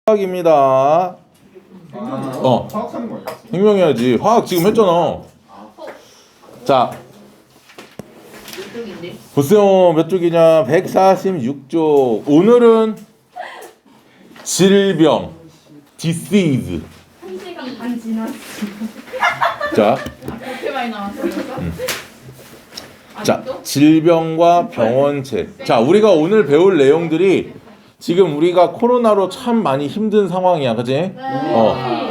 화학입니다. 화학 사는 거 아니었어? 생명해야지. 화학 지금 했잖아. 자, 몇 쪽인데? 보세요. 몇 쪽이냐? 146쪽. 오늘은 질병, disease. 1시간 반 지났어. 자, 그렇게 많이 나왔어요? 자, 질병과 병원체. 자, 우리가 오늘 배울 내용들이 지금 우리가 코로나로 참 많이 힘든 상황이야, 그지?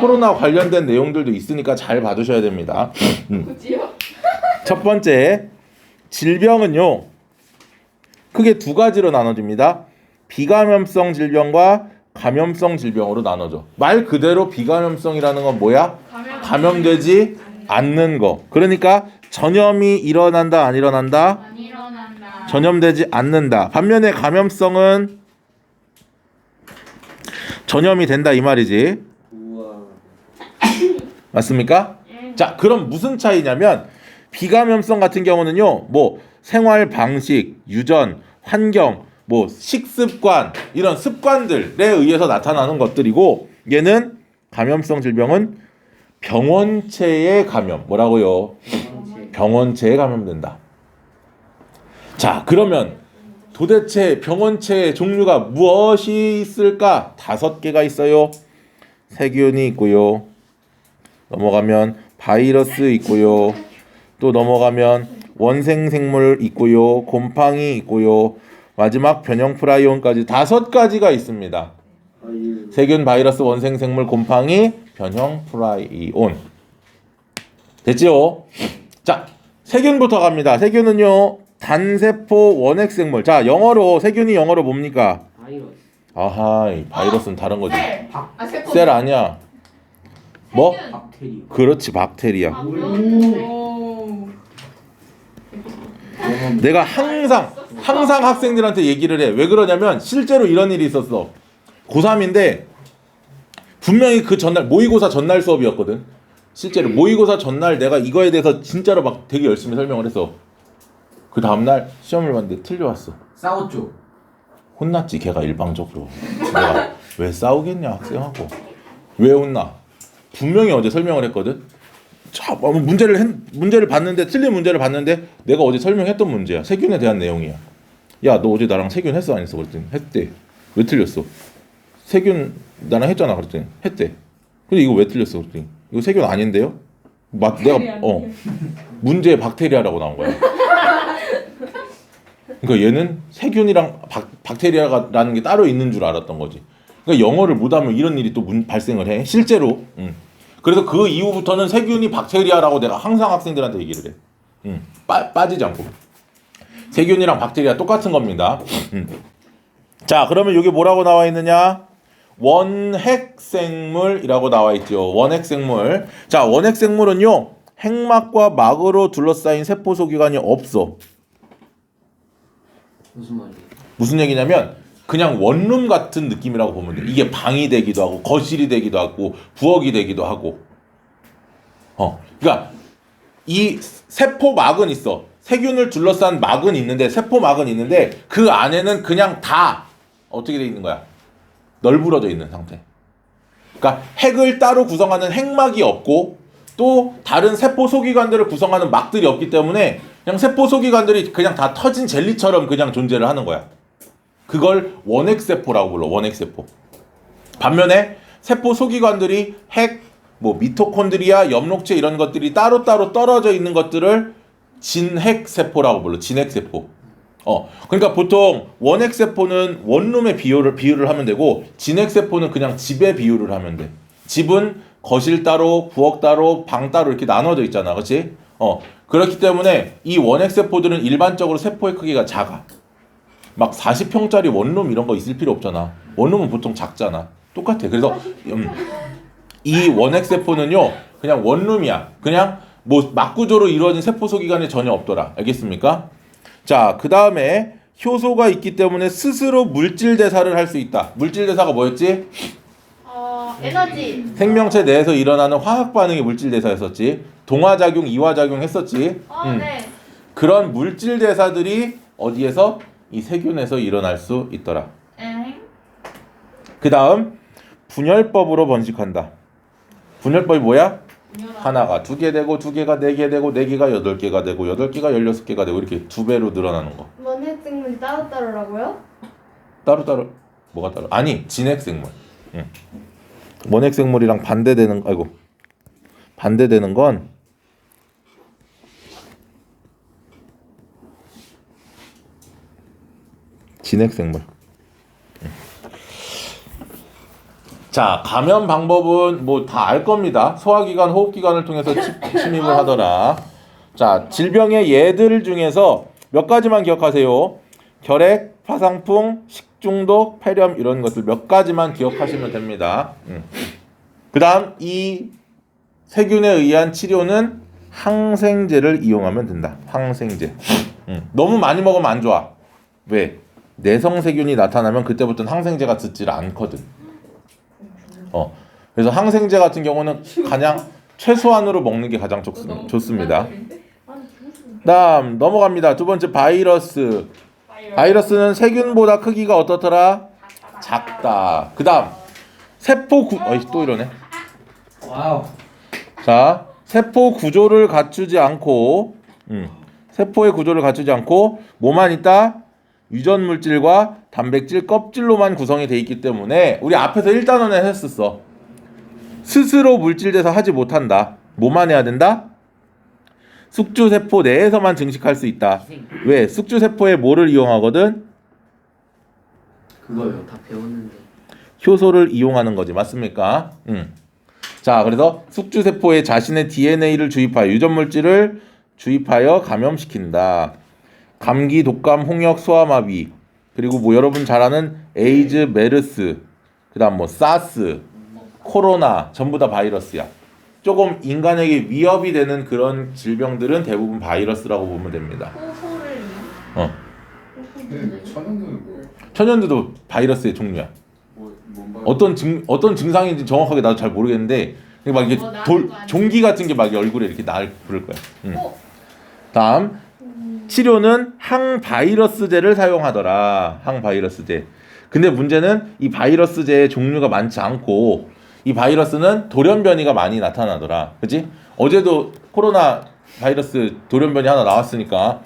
코로나 관련된 내용들도 있으니까 잘 봐두셔야 됩니다. 그지요? 첫 번째, 질병은요, 크게 두 가지로 나눠집니다. 비감염성 질병과 감염성 질병으로 나눠져. 말 그대로 비감염성이라는 건 뭐야? 감염되지 않는 거. 그러니까 전염이 일어난다, 안 일어난다? 안 일어난다. 전염되지 않는다. 반면에 감염성은 전염이 된다 이 말이지. 맞습니까? 자, 그럼 무슨 차이냐면 비감염성 같은 경우는요, 뭐 생활 방식, 유전, 환경, 뭐 식습관 이런 습관들에 의해서 나타나는 것들이고, 얘는 감염성 질병은 병원체의 감염. 뭐라고요? 병원체에 감염된다. 자, 그러면 도대체 병원체의 종류가 무엇이 있을까? 5개가 있어요. 세균이 있고요. 넘어가면 바이러스 있고요. 또 넘어가면 원생생물 있고요. 곰팡이 있고요. 마지막 변형 프라이온까지 5가지가 있습니다. 세균, 바이러스, 원생생물, 곰팡이, 변형 프라이온. 됐죠? 자, 세균부터 갑니다. 세균은요, 단세포 원핵생물. 자, 영어로 세균이 영어로 뭡니까? 바이러스. 아하, 이 바이러스는 다른 거지. 세포. 셀 아니야. 뭐? 박테리아. 그렇지, 박테리아. 오. 내가 항상 학생들한테 얘기를 해. 왜 그러냐면 실제로 이런 일이 있었어. 고3인데 분명히 그 전날 모의고사 전날 수업이었거든. 실제로 모의고사 전날 내가 이거에 대해서 진짜로 막 되게 열심히 설명을 했어. 그 다음날 시험을 봤는데 틀려왔어. 싸웠죠. 혼났지, 걔가 일방적으로. 내가 왜 싸우겠냐 학생하고. 왜 혼나? 분명히 어제 설명을 했거든. 자, 문제를 봤는데, 틀린 문제를 봤는데 내가 어제 설명했던 문제야. 세균에 대한 내용이야. 야, 너 어제 나랑 세균 했어 안 했어? 그랬더니 했대. 왜 틀렸어? 세균 나랑 했잖아. 그랬더니 했대. 근데 이거 왜 틀렸어? 그랬더니 이거 세균 아닌데요? 내가 문제에 박테리아라고 나온 거야. 그러니까 얘는 세균이랑 박테리아라는 게 따로 있는 줄 알았던 거지. 그러니까 영어를 못하면 이런 일이 또 발생을 해. 실제로. 그래서 그 이후부터는 세균이 박테리아라고 내가 항상 학생들한테 얘기를 해. 빠지지 않고. 세균이랑 박테리아 똑같은 겁니다. 자, 그러면 여기 뭐라고 나와 있느냐? 원핵생물이라고 나와 있죠. 원핵생물. 자, 원핵생물은요, 핵막과 막으로 둘러싸인 세포 소기관이 없어. 무슨 말이에요? 무슨 얘기냐면 그냥 원룸 같은 느낌이라고 보면 돼. 이게 방이 되기도 하고 거실이 되기도 하고 부엌이 되기도 하고. 그러니까 이 세포막은 있어. 세균을 둘러싼 막은 있는데, 세포막은 있는데 그 안에는 그냥 다 어떻게 돼 있는 거야? 널브러져 있는 상태. 그러니까 핵을 따로 구성하는 핵막이 없고 또 다른 세포 소기관들을 구성하는 막들이 없기 때문에 그냥 세포 소기관들이 그냥 다 터진 젤리처럼 그냥 존재를 하는 거야. 그걸 원핵세포라고 불러. 원핵세포. 반면에 세포 소기관들이 핵, 뭐 미토콘드리아, 엽록체 이런 것들이 따로따로 떨어져 있는 것들을 진핵세포라고 불러. 진핵세포. 그러니까 보통 원핵세포는 원룸에 비유를 하면 되고, 진핵세포는 그냥 집에 비유를 하면 돼. 집은 거실 따로, 부엌 따로, 방 따로 이렇게 나눠져 있잖아. 그렇지? 그렇기 때문에 이 원핵세포들은 일반적으로 세포의 크기가 작아. 막 40평짜리 원룸 이런 거 있을 필요 없잖아. 원룸은 보통 작잖아. 똑같아. 그래서 이 원핵세포는요, 그냥 원룸이야. 그냥 뭐 막구조로 이루어진 세포 소기관이 전혀 없더라. 알겠습니까? 자, 그 다음에 효소가 있기 때문에 스스로 물질 대사를 할 수 있다. 물질 대사가 뭐였지? 에너지. 생명체 내에서 일어나는 화학 반응이 물질 대사였었지. 동화작용, 이화작용 했었지. 네. 그런 물질 대사들이 어디에서? 이 세균에서 일어날 수 있더라. 그 다음 분열법으로 번식한다. 분열법이 뭐야? 분열아. 하나가 2개 되고 2개가 4개 되고 4개가 8개가 되고 8개가 16개가 되고 이렇게 2배로 늘어나는 거. 원핵생물이 따로따로라고요? 따로따로 뭐가 따로? 아니 진핵생물. 응. 원핵생물이랑 반대되는 건 진핵생물. 자, 감염 방법은 뭐 다 알 겁니다. 소화기관, 호흡기관을 통해서 침입을 하더라. 자, 질병의 예들 중에서 몇 가지만 기억하세요. 결핵, 파상풍, 식중독, 폐렴 이런 것들 몇 가지만 기억하시면 됩니다. 그다음 이 세균에 의한 치료는 항생제를 이용하면 된다. 항생제. 너무 많이 먹으면 안 좋아. 왜? 내성 세균이 나타나면 그때부터는 항생제가 듣질 않거든. 그래서 항생제 같은 경우는 그냥 최소한으로 먹는 게 가장 좋습니다. 다음 넘어갑니다. 두 번째 바이러스. 바이러스는 세균보다 크기가 어떻더라? 작다. 그다음 세포 또 이러네. 와우. 자, 세포 구조를 갖추지 않고 세포의 구조를 갖추지 않고 뭐만 있다? 유전 물질과 단백질 껍질로만 구성이 돼 있기 때문에 우리 앞에서 1단원에 했었어. 스스로 물질돼서 하지 못한다. 뭐만 해야 된다? 숙주세포 내에서만 증식할 수 있다. 왜? 숙주세포에 뭐를 이용하거든? 그거요. 다 배웠는데. 효소를 이용하는 거지. 맞습니까? 자, 그래서 숙주세포에 자신의 DNA를 주입하여 유전물질을 주입하여 감염시킨다. 감기, 독감, 홍역, 소아마비, 그리고 뭐 여러분 잘 아는 에이즈, 메르스, 그다음 뭐 사스, 코로나 전부 다 바이러스야. 조금 인간에게 위협이 되는 그런 질병들은 대부분 바이러스라고 보면 됩니다. 호소를 네, 천연두는 뭐예요? 천연두도 바이러스의 종류야. 어떤 증상인지 정확하게 나도 잘 모르겠는데 막 이게 종기 같은 게 막 얼굴에 이렇게 날 부를 거야. 다음 치료는 항바이러스제를 사용하더라. 항바이러스제. 근데 문제는 이 바이러스제의 종류가 많지 않고 이 바이러스는 돌연변이가 많이 나타나더라. 그치? 어제도 코로나 바이러스 돌연변이 하나 나왔으니까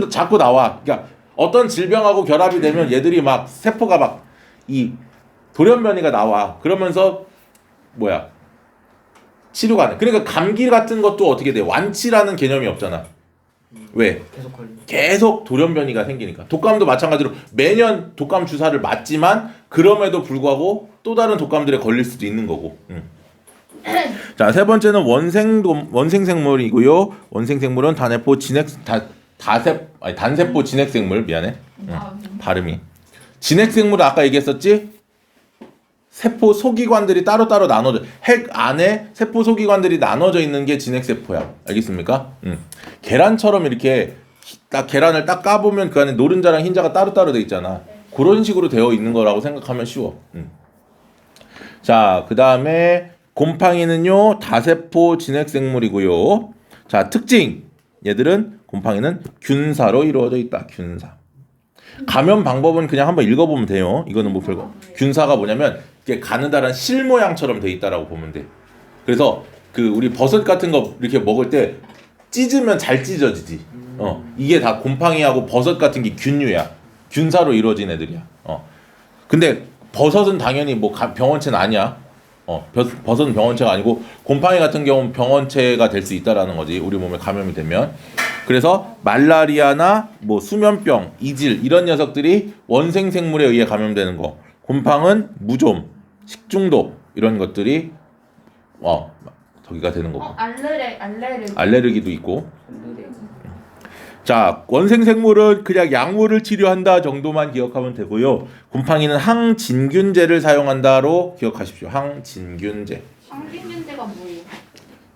자꾸 나와. 그러니까 어떤 질병하고 결합이 되면 얘들이 막 세포가 막 이 돌연변이가 나와. 그러면서 뭐야? 치료가 안 돼. 그러니까 감기 같은 것도 어떻게 돼? 완치라는 개념이 없잖아. 왜? 계속 걸리. 계속 돌연변이가 생기니까. 독감도 마찬가지로 매년 독감 주사를 맞지만 그럼에도 불구하고 또 다른 독감들에 걸릴 수도 있는 거고. 자, 세 번째는 원생생물이고요. 원생생물은 단세포 진핵생물. 미안해. 발음이. 진핵생물은 아까 얘기했었지? 세포 소기관들이 따로따로 나눠져. 핵 안에 세포 소기관들이 나눠져 있는 게 진핵세포야. 알겠습니까? 계란처럼 이렇게 딱 계란을 딱 까보면 그 안에 노른자랑 흰자가 따로따로 돼 있잖아. 그런 식으로 되어 있는 거라고 생각하면 쉬워. 자, 그 다음에 곰팡이는요 다세포 진핵생물이고요. 자, 특징. 얘들은 곰팡이는 균사로 이루어져 있다. 균사. 감염 방법은 그냥 한번 읽어보면 돼요. 이거는 뭐 별거. 균사가 뭐냐면 이게 가느다란 실 모양처럼 돼 있다라고 보면 돼. 그래서 그 우리 버섯 같은 거 이렇게 먹을 때 찢으면 잘 찢어지지. 이게 다 곰팡이하고 버섯 같은 게 균류야. 균사로 이루어진 애들이야. 근데 버섯은 당연히 뭐 병원체는 아니야. 버섯은 병원체가 아니고 곰팡이 같은 경우는 병원체가 될 수 있다라는 거지. 우리 몸에 감염이 되면. 그래서 말라리아나 뭐 수면병, 이질 이런 녀석들이 원생생물에 의해 감염되는 거. 곰팡은 무좀, 식중독 이런 것들이 저기가 되는 거고. 알레르기도 있고. 자, 원생생물은 그냥 약물을 치료한다 정도만 기억하면 되고요. 곰팡이는 항진균제를 사용한다로 기억하십시오. 항진균제. 항진균제가 뭐예요?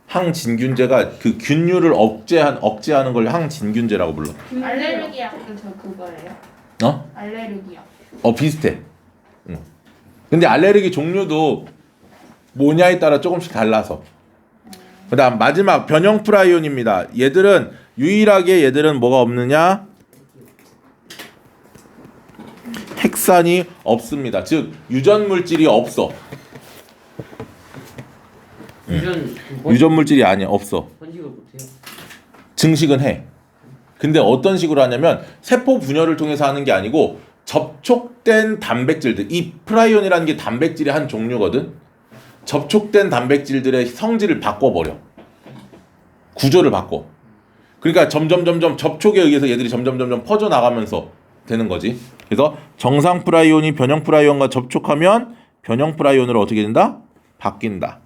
항진균제가 그 균류를 억제하는 걸 항진균제라고 불러. 알레르기 약도 저 그거예요? 알레르기 약. 비슷해. 근데 알레르기 종류도 뭐냐에 따라 조금씩 달라서. 그다음 마지막 변형 프라이온입니다. 얘들은 유일하게 뭐가 없느냐? 식산이 없습니다. 즉 유전 물질이 없어. 유전 물질이 아니야. 없어. 번식을 못해요. 증식은 해. 근데 어떤 식으로 하냐면 세포 분열을 통해서 하는 게 아니고 접촉된 단백질들, 이 프라이온이라는 게 단백질의 한 종류거든. 접촉된 단백질들의 성질을 바꿔버려. 구조를 바꿔. 그러니까 점점 접촉에 의해서 얘들이 점점 퍼져나가면서 되는 거지. 그래서 정상 프라이온이 변형 프라이온과 접촉하면 변형 프라이온으로 어떻게 된다? 바뀐다.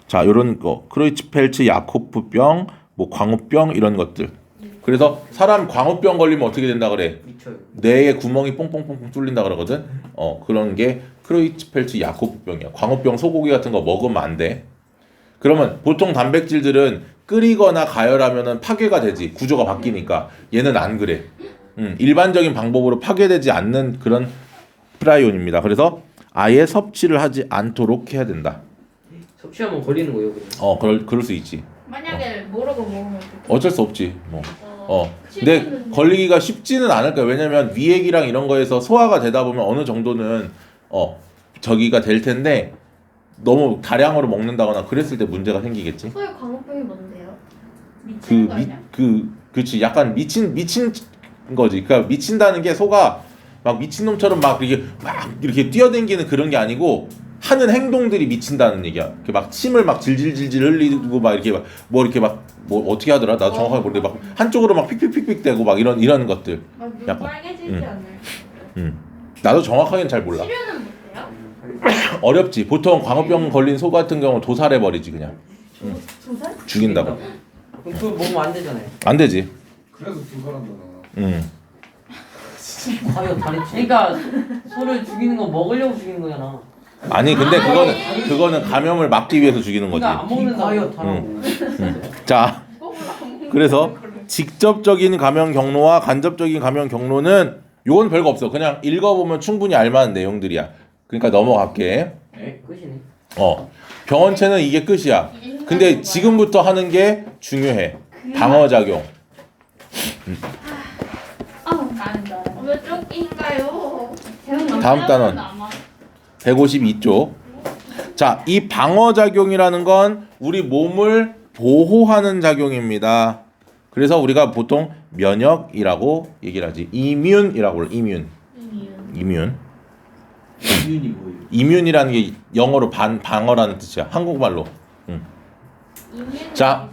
자, 요런 거 크로이츠펠츠 야코프병, 뭐 광우병 이런 것들. 그래서 사람 광우병 걸리면 어떻게 된다 그래? 미쳐요. 뇌에 구멍이 뽕뽕뽕뽕 뚫린다 그러거든. 그런 게 크로이츠펠츠 야코프병이야. 광우병 소고기 같은 거 먹으면 안 돼. 그러면 보통 단백질들은 끓이거나 가열하면은 파괴가 되지. 구조가 바뀌니까. 얘는 안 그래. 일반적인 방법으로 파괴되지 않는 그런 프라이온입니다. 그래서 아예 섭취를 하지 않도록 해야 된다. 섭취하면 걸리는 거예요, 그냥. 그럴 수 있지. 만약에 모르고 먹으면 어떡해? 어쩔 수 없지. 근데 실제는 걸리기가 쉽지는 않을 거야. 왜냐면 위액이랑 이런 거에서 소화가 되다 보면 어느 정도는 저기가 될 텐데 너무 다량으로 먹는다거나 그랬을 때 문제가 생기겠지. 소의 광우병이 뭔데요? 미치는 거 아니야? 그렇지. 약간 미친 거지. 그러니까 미친다는 게 소가 막 미친놈처럼 막 이렇게 뛰어댕기는 그런 게 아니고 하는 행동들이 미친다는 얘기야. 이렇게 막 침을 막 질질질질 흘리고 막 이렇게 뭐 어떻게 하더라? 나도 정확하게 모르는데 막 한쪽으로 막 픽픽픽픽 대고 막 이런 것들. 막 눈 약간. 빨개지지 않아요? 나도 정확하게는 잘 몰라. 치료는 못해요? 어렵지. 보통 광우병 걸린 소 같은 경우 도살해 버리지 그냥. 조살? 죽인다고. 그럼 그거 먹으면 안 되잖아요. 안 되지. 그래서 두사람잖아. 과연 다리 그러니까 소를 죽이는 거 먹으려고 죽이는 거잖아. 아니 근데 그거는 감염을 막기 위해서 죽이는 거지. 그러니까 안 먹는다. 과연 다라고. 자, 그래서 직접적인 감염 경로와 간접적인 감염 경로는 요건 별거 없어. 그냥 읽어보면 충분히 알만한 내용들이야. 그러니까 넘어갈게. 네, 끝이네. 병원체는 이게 끝이야. 근데 지금부터 하는 게 중요해. 방어작용. 난다. 왜 쫓긴가요? 다음 단원. 152쪽. 자, 이 방어작용이라는 건 우리 몸을 보호하는 작용입니다. 그래서 우리가 보통 면역이라고 얘기를 하지. 이뮨이라고 불러. 이뮨. 이윤이 뭐예요? 이뮨이라는 게 영어로 방어라는 뜻이야. 한국말로. 자,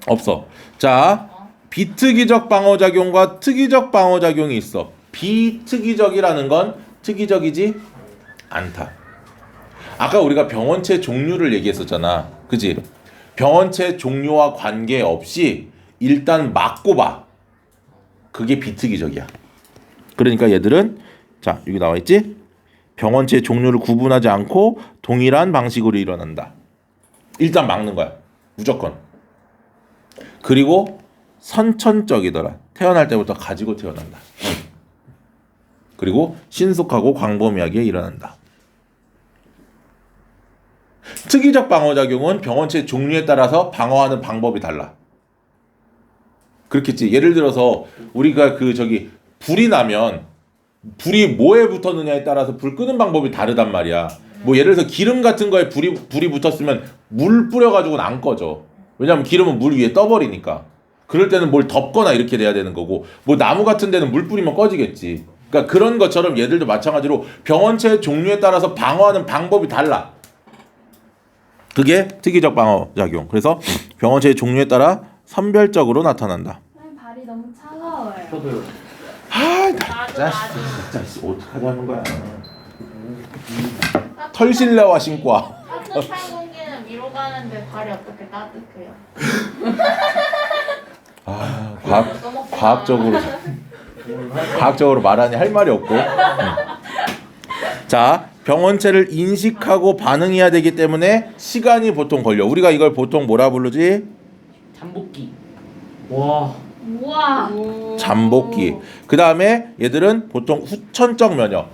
없어. 자, 비특이적 방어작용과 특이적 방어작용이 있어. 비특이적이라는 건 특이적이지 않다. 아까 우리가 병원체 종류를 얘기했었잖아. 그지? 병원체 종류와 관계없이 일단 맞고 봐. 그게 비특이적이야. 그러니까 얘들은 자, 여기 나와 있지? 병원체 종류를 구분하지 않고 동일한 방식으로 일어난다. 일단 막는 거야. 무조건. 그리고 선천적이더라. 태어날 때부터 가지고 태어난다. 그리고 신속하고 광범위하게 일어난다. 특이적 방어작용은 병원체 종류에 따라서 방어하는 방법이 달라. 그렇겠지. 예를 들어서 우리가 불이 나면 불이 뭐에 붙었느냐에 따라서 불 끄는 방법이 다르단 말이야. 뭐 예를 들어서 기름 같은 거에 불이 붙었으면 물 뿌려가지고는 안 꺼져. 왜냐면 기름은 물 위에 떠버리니까. 그럴 때는 뭘 덮거나 이렇게 돼야 되는 거고, 뭐 나무 같은 데는 물 뿌리면 꺼지겠지. 그러니까 그런 것처럼 얘들도 마찬가지로 병원체 종류에 따라서 방어하는 방법이 달라. 그게 특이적 방어작용. 그래서 병원체의 종류에 따라 선별적으로 나타난다. 발이 너무 차가워요. 저도요. 나도 진짜 어떡하자는 거야. 털실내와 신과. 따뜻한 공기는 위로 가는데 발이 어떻게 따뜻해요? 과학적으로 말하니 할 말이 없고. 자, 병원체를 인식하고 반응해야 되기 때문에 시간이 보통 걸려. 우리가 이걸 보통 뭐라 부르지? 잠복기. 와. 우와. 잠복기. 그 다음에 얘들은 보통 후천적 면역.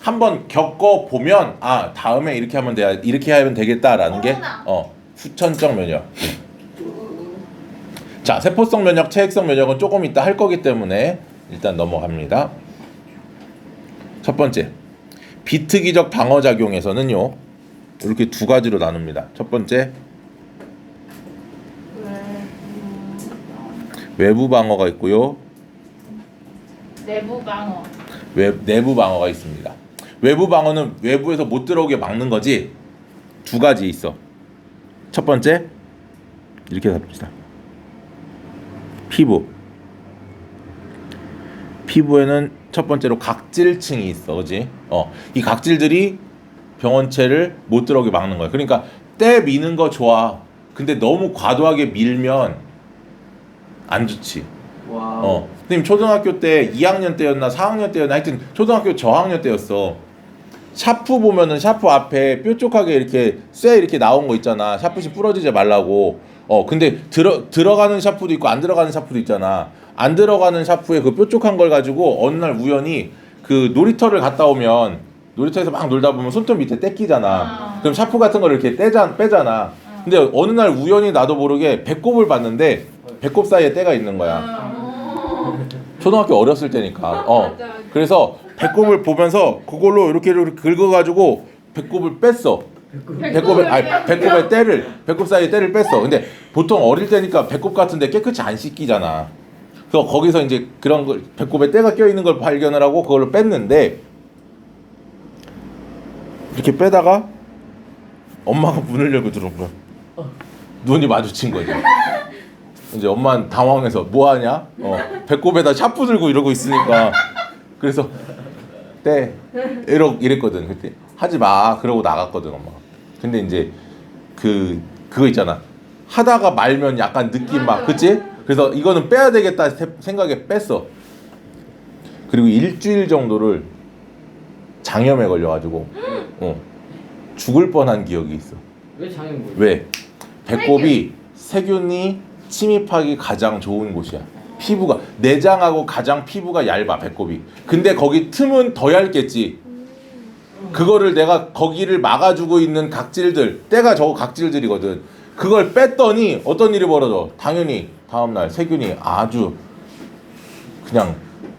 한번 겪어보면 다음에 이렇게 하면 되겠다라는 게 후천적 면역. 자, 세포성 면역, 체액성 면역은 조금 이따 할 거기 때문에 일단 넘어갑니다. 첫 번째, 비특이적 방어 작용에서는요 이렇게 두 가지로 나눕니다. 첫 번째, 외부 방어가 있고요, 내부 방어. 내부 방어가 있습니다. 외부 방어는 외부에서 못 들어오게 막는 거지. 두 가지 있어. 첫 번째, 이렇게 잡읍시다. 피부에는 첫 번째로 각질층이 있어, 그지? 이 각질들이 병원체를 못 들어오게 막는 거야. 그러니까 때 미는 거 좋아. 근데 너무 과도하게 밀면 안 좋지. 와우. 선생님 초등학교 때 2학년 때였나 4학년 때였나 하여튼 초등학교 저학년 때였어. 샤프 보면은 샤프 앞에 뾰족하게 이렇게 쇠 이렇게 나온 거 있잖아. 샤프시 부러지지 말라고. 근데 들어가는 샤프도 있고 안 들어가는 샤프도 있잖아. 안 들어가는 샤프에 그 뾰족한 걸 가지고 어느 날 우연히 그 놀이터를 갔다 오면 놀이터에서 막 놀다 보면 손톱 밑에 때 끼잖아. 그럼 샤프 같은 거를 이렇게 빼잖아. 근데 어느 날 우연히 나도 모르게 배꼽을 봤는데 배꼽 사이에 때가 있는 거야. 초등학교 어렸을 때니까. 그래서 배꼽을 보면서 그걸로 이렇게 긁어가지고 배꼽을 뺐어. 배꼽 사이에 때를 뺐어. 근데 보통 어릴 때니까 배꼽 같은데 깨끗이 안 씻기잖아. 그래서 거기서 이제 그런 걸 배꼽에 때가 껴 있는 걸 발견을 하고 그걸로 뺐는데 이렇게 빼다가 엄마가 문을 열고 들어온 거야. 눈이 마주친 거지. 이제 엄마는 당황해서 뭐 하냐? 배꼽에다 샤프 들고 이러고 있으니까 그래서 이랬거든. 그때 하지 마 그러고 나갔거든 엄마가. 근데 이제 그거 있잖아. 하다가 말면 약간 느낌 막 그치? 그래서 이거는 빼야 되겠다 생각에 뺐어. 그리고 일주일 정도를 장염에 걸려가지고 죽을 뻔한 기억이 있어. 왜 장애 뭐야? 왜? 배꼽이 세균이 침입하기 가장 좋은 곳이야. 피부가 내장하고 가장 피부가 얇아 배꼽이. 근데 거기 틈은 더 얇겠지. 그거를 내가 거기를 막아주고 있는 각질들, 때가 저거 각질들이거든. 그걸 뺐더니 어떤 일이 벌어져? 당연히 다음날 세균이 아주 그냥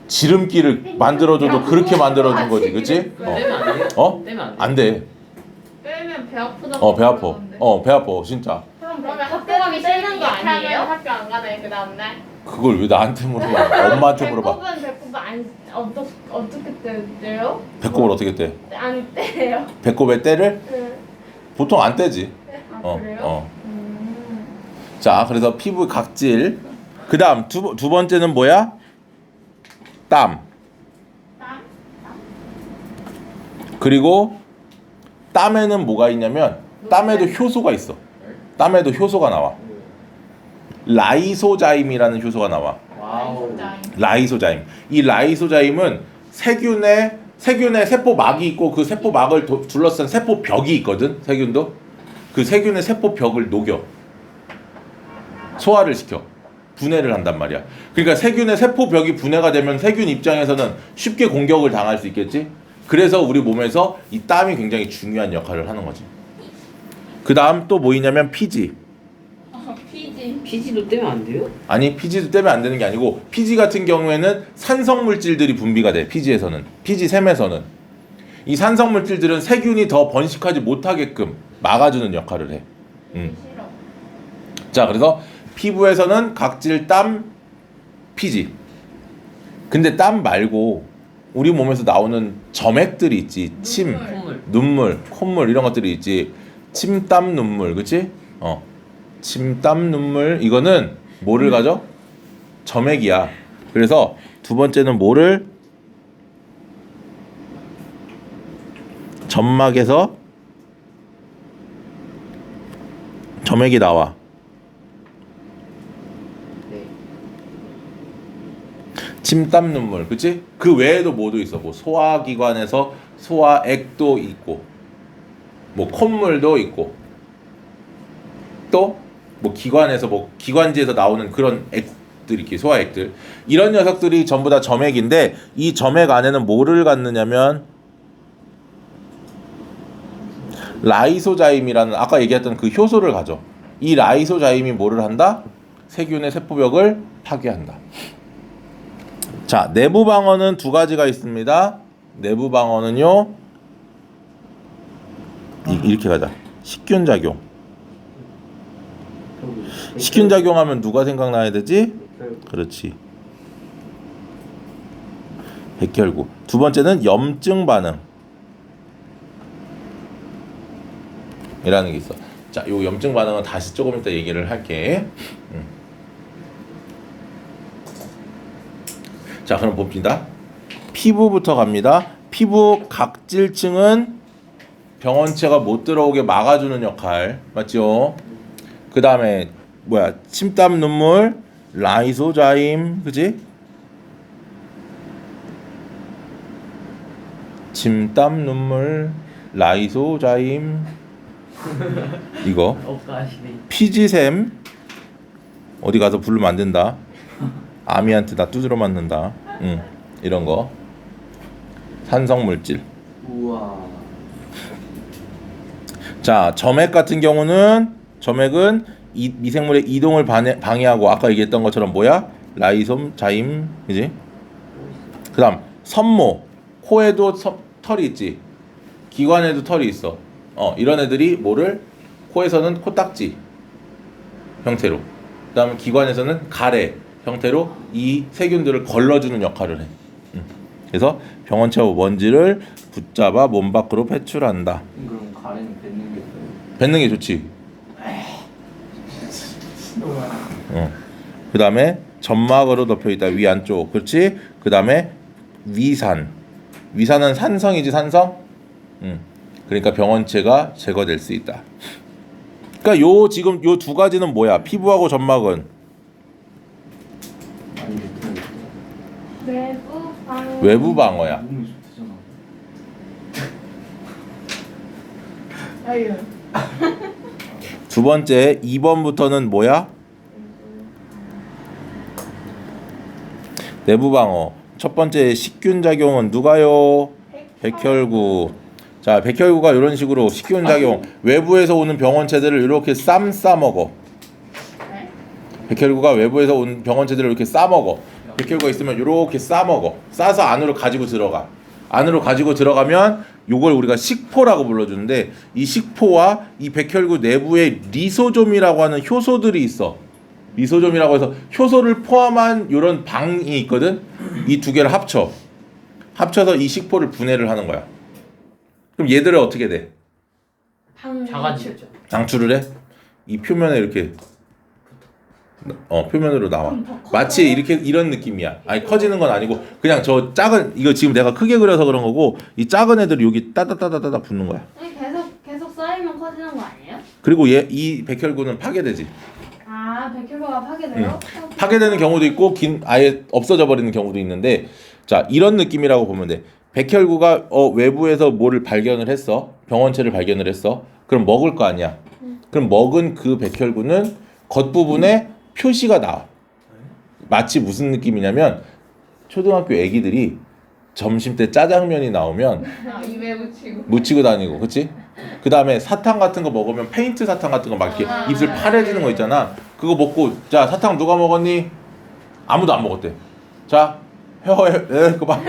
지름길을 만들어줘도 그렇게 만들어준 거지, 그치? 떼면 안 돼요? 떼면 안 돼? 안 돼. 빼면 배 아프다고. 배 아파. 그러던데. 배 아파 진짜. 그러면 학교 가기 떼는 거 아니에요? 학교 안 가네 그 다음날. 그걸 왜 나한테 물어봐? 엄마한테 물어봐. 배꼽은 안 어떻게 떼요? 배꼽을 어떻게 떼? 안 떼요. 배꼽에 때를 응. 보통 안 떼지. 아 그래요? 자, 그래서 피부 각질. 그다음 두 번째는 뭐야? 땀. 땀? 그리고 땀에는 뭐가 있냐면 땀에도 효소가 있어. 땀에도 효소가 나와. 라이소자임이라는 효소가 나와. 와우. 라이소자임. 이 라이소자임은 세균의 세포막이 있고 그 세포막을 둘러싼 세포벽이 있거든. 세균도 그 세균의 세포벽을 녹여 소화를 시켜 분해를 한단 말이야. 그러니까 세균의 세포벽이 분해가 되면 세균 입장에서는 쉽게 공격을 당할 수 있겠지. 그래서 우리 몸에서 이 땀이 굉장히 중요한 역할을 하는 거지. 그 다음 또 뭐 있냐면 피지. 피지도 떼면 안 돼요? 아니, 피지도 떼면 안 되는 게 아니고 피지 같은 경우에는 산성 물질들이 분비가 돼. 피지에서는, 피지샘에서는 이 산성 물질들은 세균이 더 번식하지 못하게끔 막아주는 역할을 해. 싫어. 자, 그래서 피부에서는 각질, 땀, 피지. 근데 땀 말고 우리 몸에서 나오는 점액들이 있지. 침, 눈물, 콧물 이런 것들이 있지. 침, 땀, 눈물, 그치? 침, 땀, 눈물 이거는 뭐를 가져? 점액이야. 그래서 두 번째는 뭐를? 점막에서 점액이 나와. 네. 침, 땀, 눈물, 그치? 그 외에도 뭐도 있어. 뭐 소화기관에서 소화액도 있고, 뭐 콧물도 있고, 또 뭐 기관에서 뭐 기관지에서 나오는 그런 액들 있기, 소화액들. 이런 녀석들이 전부 다 점액인데 이 점액 안에는 뭐를 갖느냐면 라이소자임이라는 아까 얘기했던 그 효소를 가져. 이 라이소자임이 뭐를 한다? 세균의 세포벽을 파괴한다. 자, 내부 방어는 두 가지가 있습니다. 내부 방어는요. 이렇게 가자. 식균 작용. 식균 작용하면 누가 생각나야 되지? 그렇지. 백혈구. 두 번째는 염증 반응. 이라는 게 있어. 자, 요 염증 반응은 다시 조금 이따 얘기를 할게. 자, 그럼 봅시다. 피부부터 갑니다. 피부 각질층은 병원체가 못 들어오게 막아주는 역할 맞죠? 그 다음에 뭐야 침땀 눈물 라이소자임 그지? 침땀 눈물 라이소자임 이거 없다 하시네. 피지샘 어디 가서 부르면 안 된다. 아미한테 나 두드려 맞는다. 이런 거 산성 물질. 우와. 자, 점액 같은 경우는 점액은 이 미생물의 이동을 방해하고 아까 얘기했던 것처럼 뭐야? 라이솜, 자임, 그지? 그다음 섬모, 코에도 털이 있지, 기관에도 털이 있어. 이런 애들이 뭐를 코에서는 코딱지 형태로, 그다음 기관에서는 가래 형태로 이 세균들을 걸러주는 역할을 해. 그래서 병원체 먼지를 붙잡아 몸 밖으로 배출한다. 그럼 가래는 뱉는 게 뱉는 게 좋지. 그 다음에 점막으로 덮여 있다. 위 안쪽. 그렇지. 그 다음에 위산. 위산은 산성이지 산성. 그러니까 병원체가 제거될 수 있다. 그러니까 지금 요 두 가지는 뭐야? 피부하고 점막은 많이 뱉는 외부 방어. 외부 방어야. 몸이 좋대잖아. 아유. 두 번째 2번부터는 뭐야? 내부 방어. 첫 번째 식균 작용은 누가요? 백혈구. 자, 백혈구가 이런 식으로 식균 작용, 외부에서 오는 병원체들을 이렇게 싸 먹어. 네? 백혈구가 외부에서 온 병원체들을 이렇게 싸 먹어. 백혈구가 있으면 이렇게 싸 먹어. 싸서 안으로 가지고 들어가. 안으로 가지고 들어가면 요걸 우리가 식포라고 불러주는데, 이 식포와 이 백혈구 내부에 리소좀이라고 하는 효소들이 있어. 리소좀이라고 해서 효소를 포함한 이런 방이 있거든. 이 두 개를 합쳐서 이 식포를 분해를 하는 거야. 그럼 얘들은 어떻게 돼? 작아지죠. 장출을 해? 이 표면에 이렇게 표면으로 나와. 마치 이렇게 이런 느낌이야. 아니 커지는 건 아니고 그냥 저 작은, 이거 지금 내가 크게 그려서 그런 거고, 이 작은 애들이 여기 따다다다다 붙는 거야. 계속 쌓이면 커지는 거 아니에요? 그리고 이 백혈구는 파괴되지. 아, 백혈구가 파괴돼요? 파괴되는 경우도 있고 아예 없어져 버리는 경우도 있는데, 자, 이런 느낌이라고 보면 돼. 백혈구가 외부에서 뭐를 발견을 했어. 병원체를 발견을 했어. 그럼 먹을 거 아니야. 그럼 먹은 그 백혈구는 겉부분에 표시가 나와. 마치 무슨 느낌이냐면 초등학교 애기들이 점심 때 짜장면이 나오면 입에 묻히고. 묻히고 다니고, 그치? 그 다음에 사탕 같은 거 먹으면 페인트 사탕 같은 거 막 이렇게 입술 파래지는 거 있잖아. 그거 먹고, 자, 사탕 누가 먹었니? 아무도 안 먹었대. 자, 그거 막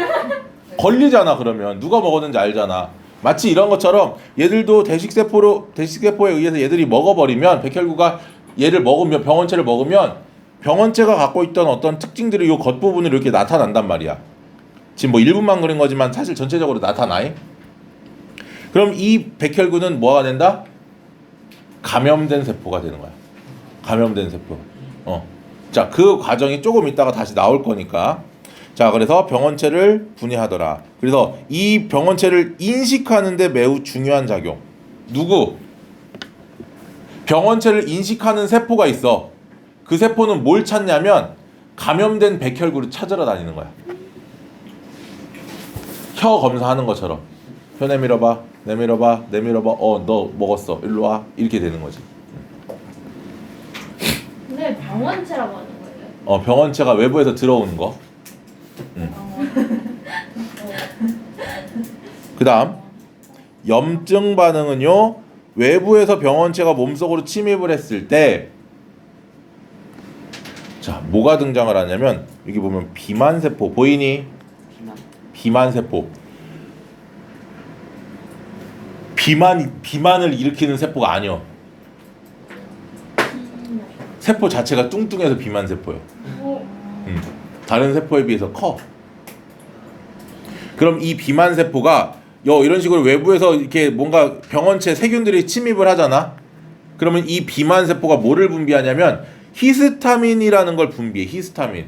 걸리잖아. 그러면 누가 먹었는지 알잖아. 마치 이런 것처럼 얘들도 대식세포에 의해서 얘들이 먹어버리면, 백혈구가 얘를 먹으면, 병원체를 먹으면 병원체가 갖고 있던 어떤 특징들이 요 겉부분으로 이렇게 나타난단 말이야. 지금 뭐 일부만 그린 거지만 사실 전체적으로 나타나요. 그럼 이 백혈구는 뭐가 된다? 감염된 세포가 되는 거야. 감염된 세포. 자, 그 과정이 조금 있다가 다시 나올 거니까. 자, 그래서 병원체를 분해하더라. 그래서 이 병원체를 인식하는데 매우 중요한 작용. 누구? 병원체를 인식하는 세포가 있어. 그 세포는 뭘 찾냐면 감염된 백혈구를 찾으러 다니는 거야. 혀 검사하는 것처럼. 혀 내밀어봐, 내밀어봐. 너 먹었어. 일로 와. 이렇게 되는 거지. 근데 병원체라고 하는 거예요? 병원체가 외부에서 들어오는 거. 그 다음 염증 반응은요, 외부에서 병원체가 몸속으로 침입을 했을 때, 자, 뭐가 등장을 하냐면 여기 보면 비만세포 보이니? 비만세포. 비만을 일으키는 세포가 아니야. 세포 자체가 뚱뚱해서 비만 세포예요. 다른 세포에 비해서 커. 그럼 이 비만 세포가 이런 식으로 외부에서 이렇게 뭔가 병원체 세균들이 침입을 하잖아. 그러면 이 비만 세포가 뭐를 분비하냐면 히스타민이라는 걸 분비해. 히스타민.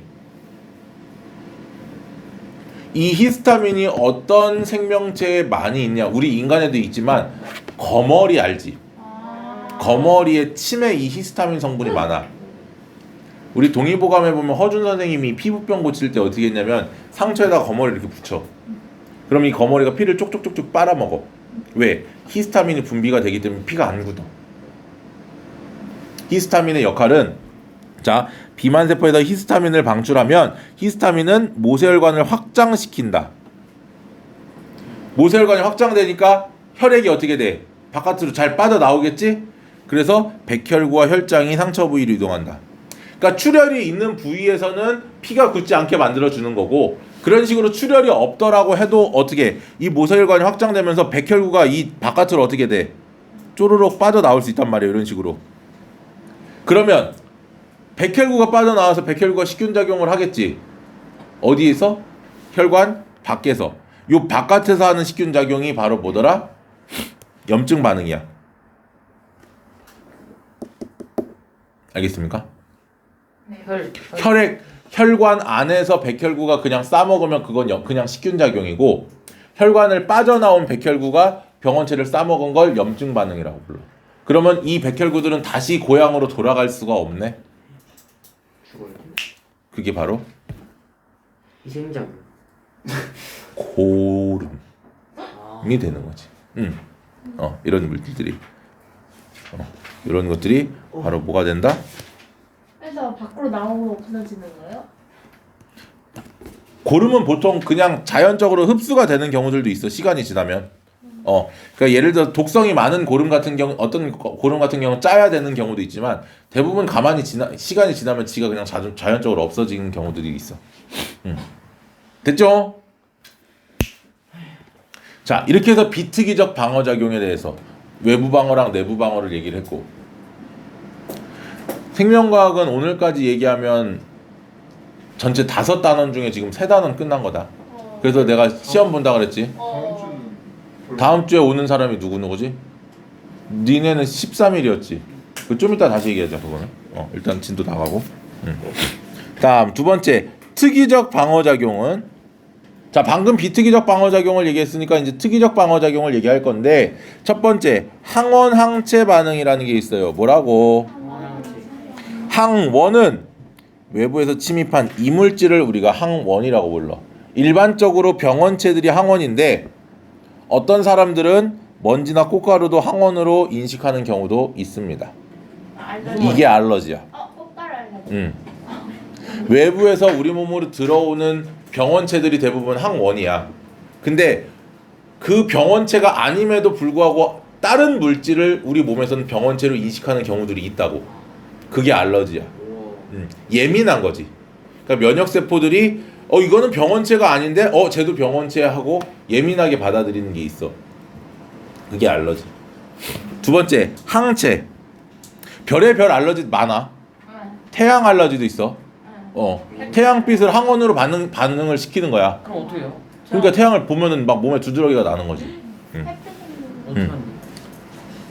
이 히스타민이 어떤 생명체에 많이 있냐? 우리 인간에도 있지만 거머리 알지? 거머리에 침에 이 히스타민 성분이 많아. 우리 동의보감에 보면 허준 선생님이 피부병 고칠 때 어떻게 했냐면 상처에다가 거머리를 이렇게 붙여. 그럼 이 거머리가 피를 쪽쪽쪽쪽 빨아먹어. 왜? 히스타민이 분비가 되기 때문에 피가 안 굳어. 히스타민의 역할은 자, 비만세포에다 히스타민을 방출하면 히스타민은 모세혈관을 확장시킨다. 모세혈관이 확장되니까 혈액이 어떻게 돼? 바깥으로 잘 빠져나오겠지? 그래서 백혈구와 혈장이 상처 부위로 이동한다. 그러니까 출혈이 있는 부위에서는 피가 굳지 않게 만들어주는 거고, 그런 식으로 출혈이 없더라고 해도 어떻게 이 모세혈관이 확장되면서 백혈구가 이 바깥으로 어떻게 돼? 쪼르륵 빠져나올 수 있단 말이에요. 이런 식으로. 그러면 백혈구가 빠져나와서 백혈구가 식균작용을 하겠지. 어디에서? 혈관 밖에서. 요 바깥에서 하는 식균작용이 바로 뭐더라? 염증 반응이야. 알겠습니까? 혈관 안에서 백혈구가 그냥 싸먹으면 그건 그냥 식균작용이고, 혈관을 빠져나온 백혈구가 병원체를 싸먹은 걸 염증 반응이라고 불러. 그러면 이 백혈구들은 다시 고향으로 돌아갈 수가 없네. 그게 바로 희생자물. 고름이 되는 거지. 이런 물질들이 이런 것들이 바로 뭐가 된다? 그래서 밖으로 나오고 없어지는 거예요? 고름은 보통 그냥 자연적으로 흡수가 되는 경우들도 있어. 시간이 지나면. 그러니까 예를 들어 독성이 많은 고름 같은 경우, 어떤 고름 같은 경우 짜야 되는 경우도 있지만 대부분 가만히 시간이 지나면 지가 그냥 자연적으로 없어지는 경우들이 있어. 됐죠? 자, 이렇게 해서 비특이적 방어작용에 대해서 외부 방어랑 내부 방어를 얘기를 했고, 생명과학은 오늘까지 얘기하면 전체 5단원 중에 지금 3단원 끝난 거다. 그래서 내가 시험 본다 그랬지. 다음 주에 오는 사람이 누구지? 니네는 13일이었지. 좀 이따 다시 얘기하자 그거는. 일단 진도 나가고. 다음 두 번째 특이적 방어작용은, 자 방금 비특이적 방어작용을 얘기했으니까 이제 특이적 방어작용을 얘기할 건데, 첫 번째 항원항체 반응이라는 게 있어요. 뭐라고? 항원은 외부에서 침입한 이물질을 우리가 항원이라고 불러. 일반적으로 병원체들이 항원인데 어떤 사람들은 먼지나 꽃가루도 항원으로 인식하는 경우도 있습니다. 이게 알러지야. 꽃가루 알러지. 외부에서 우리 몸으로 들어오는 병원체들이 대부분 항원이야. 근데 그 병원체가 아님에도 불구하고 다른 물질을 우리 몸에서는 병원체로 인식하는 경우들이 있다고. 그게 알러지야. 예민한 거지. 그러니까 면역세포들이 이거는 병원체가 아닌데 쟤도 병원체야 하고 예민하게 받아들이는 게 있어. 그게 알러지. 두 번째 항체. 별의별 알러지 많아. 태양 알러지도 있어. 태양빛을 항원으로 반응을 시키는 거야. 그럼 어떻게 해요? 그러니까 태양을 보면은 막 몸에 두드러기가 나는 거지. 어떡하니?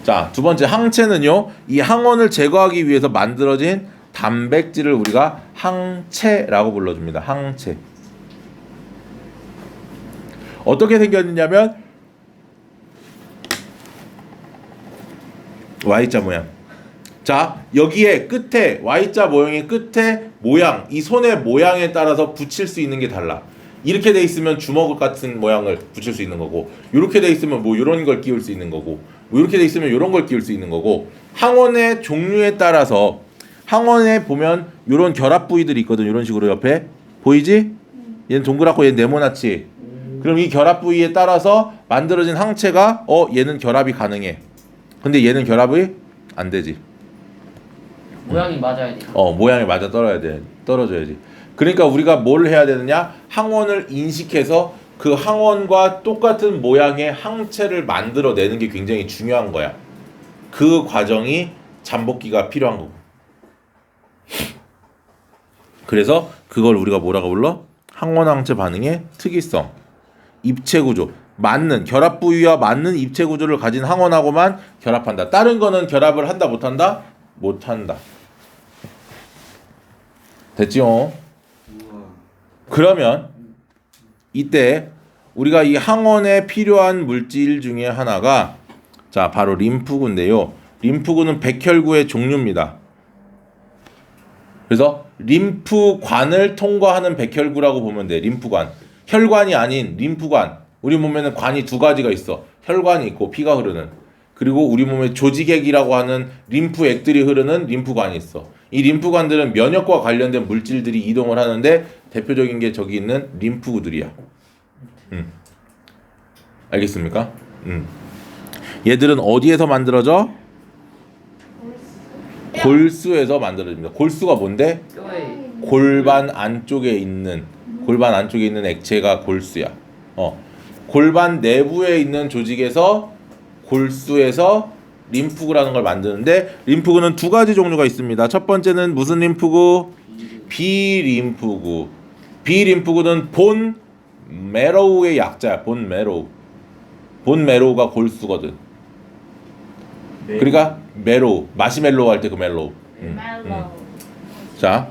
자, 두 번째 항체는요, 이 항원을 제거하기 위해서 만들어진 단백질을 우리가 항체라고 불러줍니다. 항체. 어떻게 생겼느냐면 Y자 모양. 자, 여기에 끝에 Y자 모양의 끝에 모양, 이 손의 모양에 따라서 붙일 수 있는 게 달라. 이렇게 돼 있으면 주먹 같은 모양을 붙일 수 있는 거고, 이렇게 돼 있으면 뭐 이런 걸 끼울 수 있는 거고, 뭐 이렇게 돼 있으면 이런 걸 끼울 수 있는 거고, 항원의 종류에 따라서 항원에 보면 이런 결합 부위들이 있거든. 이런 식으로 옆에 보이지? 얘는 동그랗고 얘는 네모나치. 그럼 이 결합 부위에 따라서 만들어진 항체가 얘는 결합이 가능해. 근데 얘는 결합이 안 되지. 모양이 맞아야 돼. 모양이 맞아 떨어져야지. 그러니까 우리가 뭘 해야 되느냐? 항원을 인식해서 그 항원과 똑같은 모양의 항체를 만들어내는 게 굉장히 중요한 거야. 그 과정이 잠복기가 필요한 거고. 그래서 그걸 우리가 뭐라고 불러? 항원항체 반응의 특이성. 입체 구조. 맞는 결합 부위와 맞는 입체 구조를 가진 항원하고만 결합한다. 다른 거는 결합을 한다 못한다? 못한다. 됐지요? 그러면 이때 우리가 이 항원에 필요한 물질 중에 하나가 자 바로 림프구인데요. 림프구는 백혈구의 종류입니다. 그래서 림프관을 통과하는 백혈구라고 보면 돼. 림프관. 혈관이 아닌 림프관. 우리 몸에는 관이 두 가지가 있어. 혈관이 있고 피가 흐르는. 그리고 우리 몸에 조직액이라고 하는 림프액들이 흐르는 림프관이 있어. 이 림프관들은 면역과 관련된 물질들이 이동을 하는데 대표적인 게 저기 있는 림프구들이야. 알겠습니까? 얘들은 어디에서 만들어져? 골수에서 만들어집니다. 골수가 뭔데? 뼈에 골반 안쪽에 있는 액체가 골수야. 골반 내부에 있는 조직에서 골수에서 림프구라는 걸 만드는데 림프구는 두 가지 종류가 있습니다. 첫 번째는 무슨 림프구? 비림프구. 비림프구는 본 메로우의 약자야. 본 메로우. 본 메로우가 골수거든. 그러니까 메로우. 마시멜로우 할 때 그 멜로우. 멜로우. 자,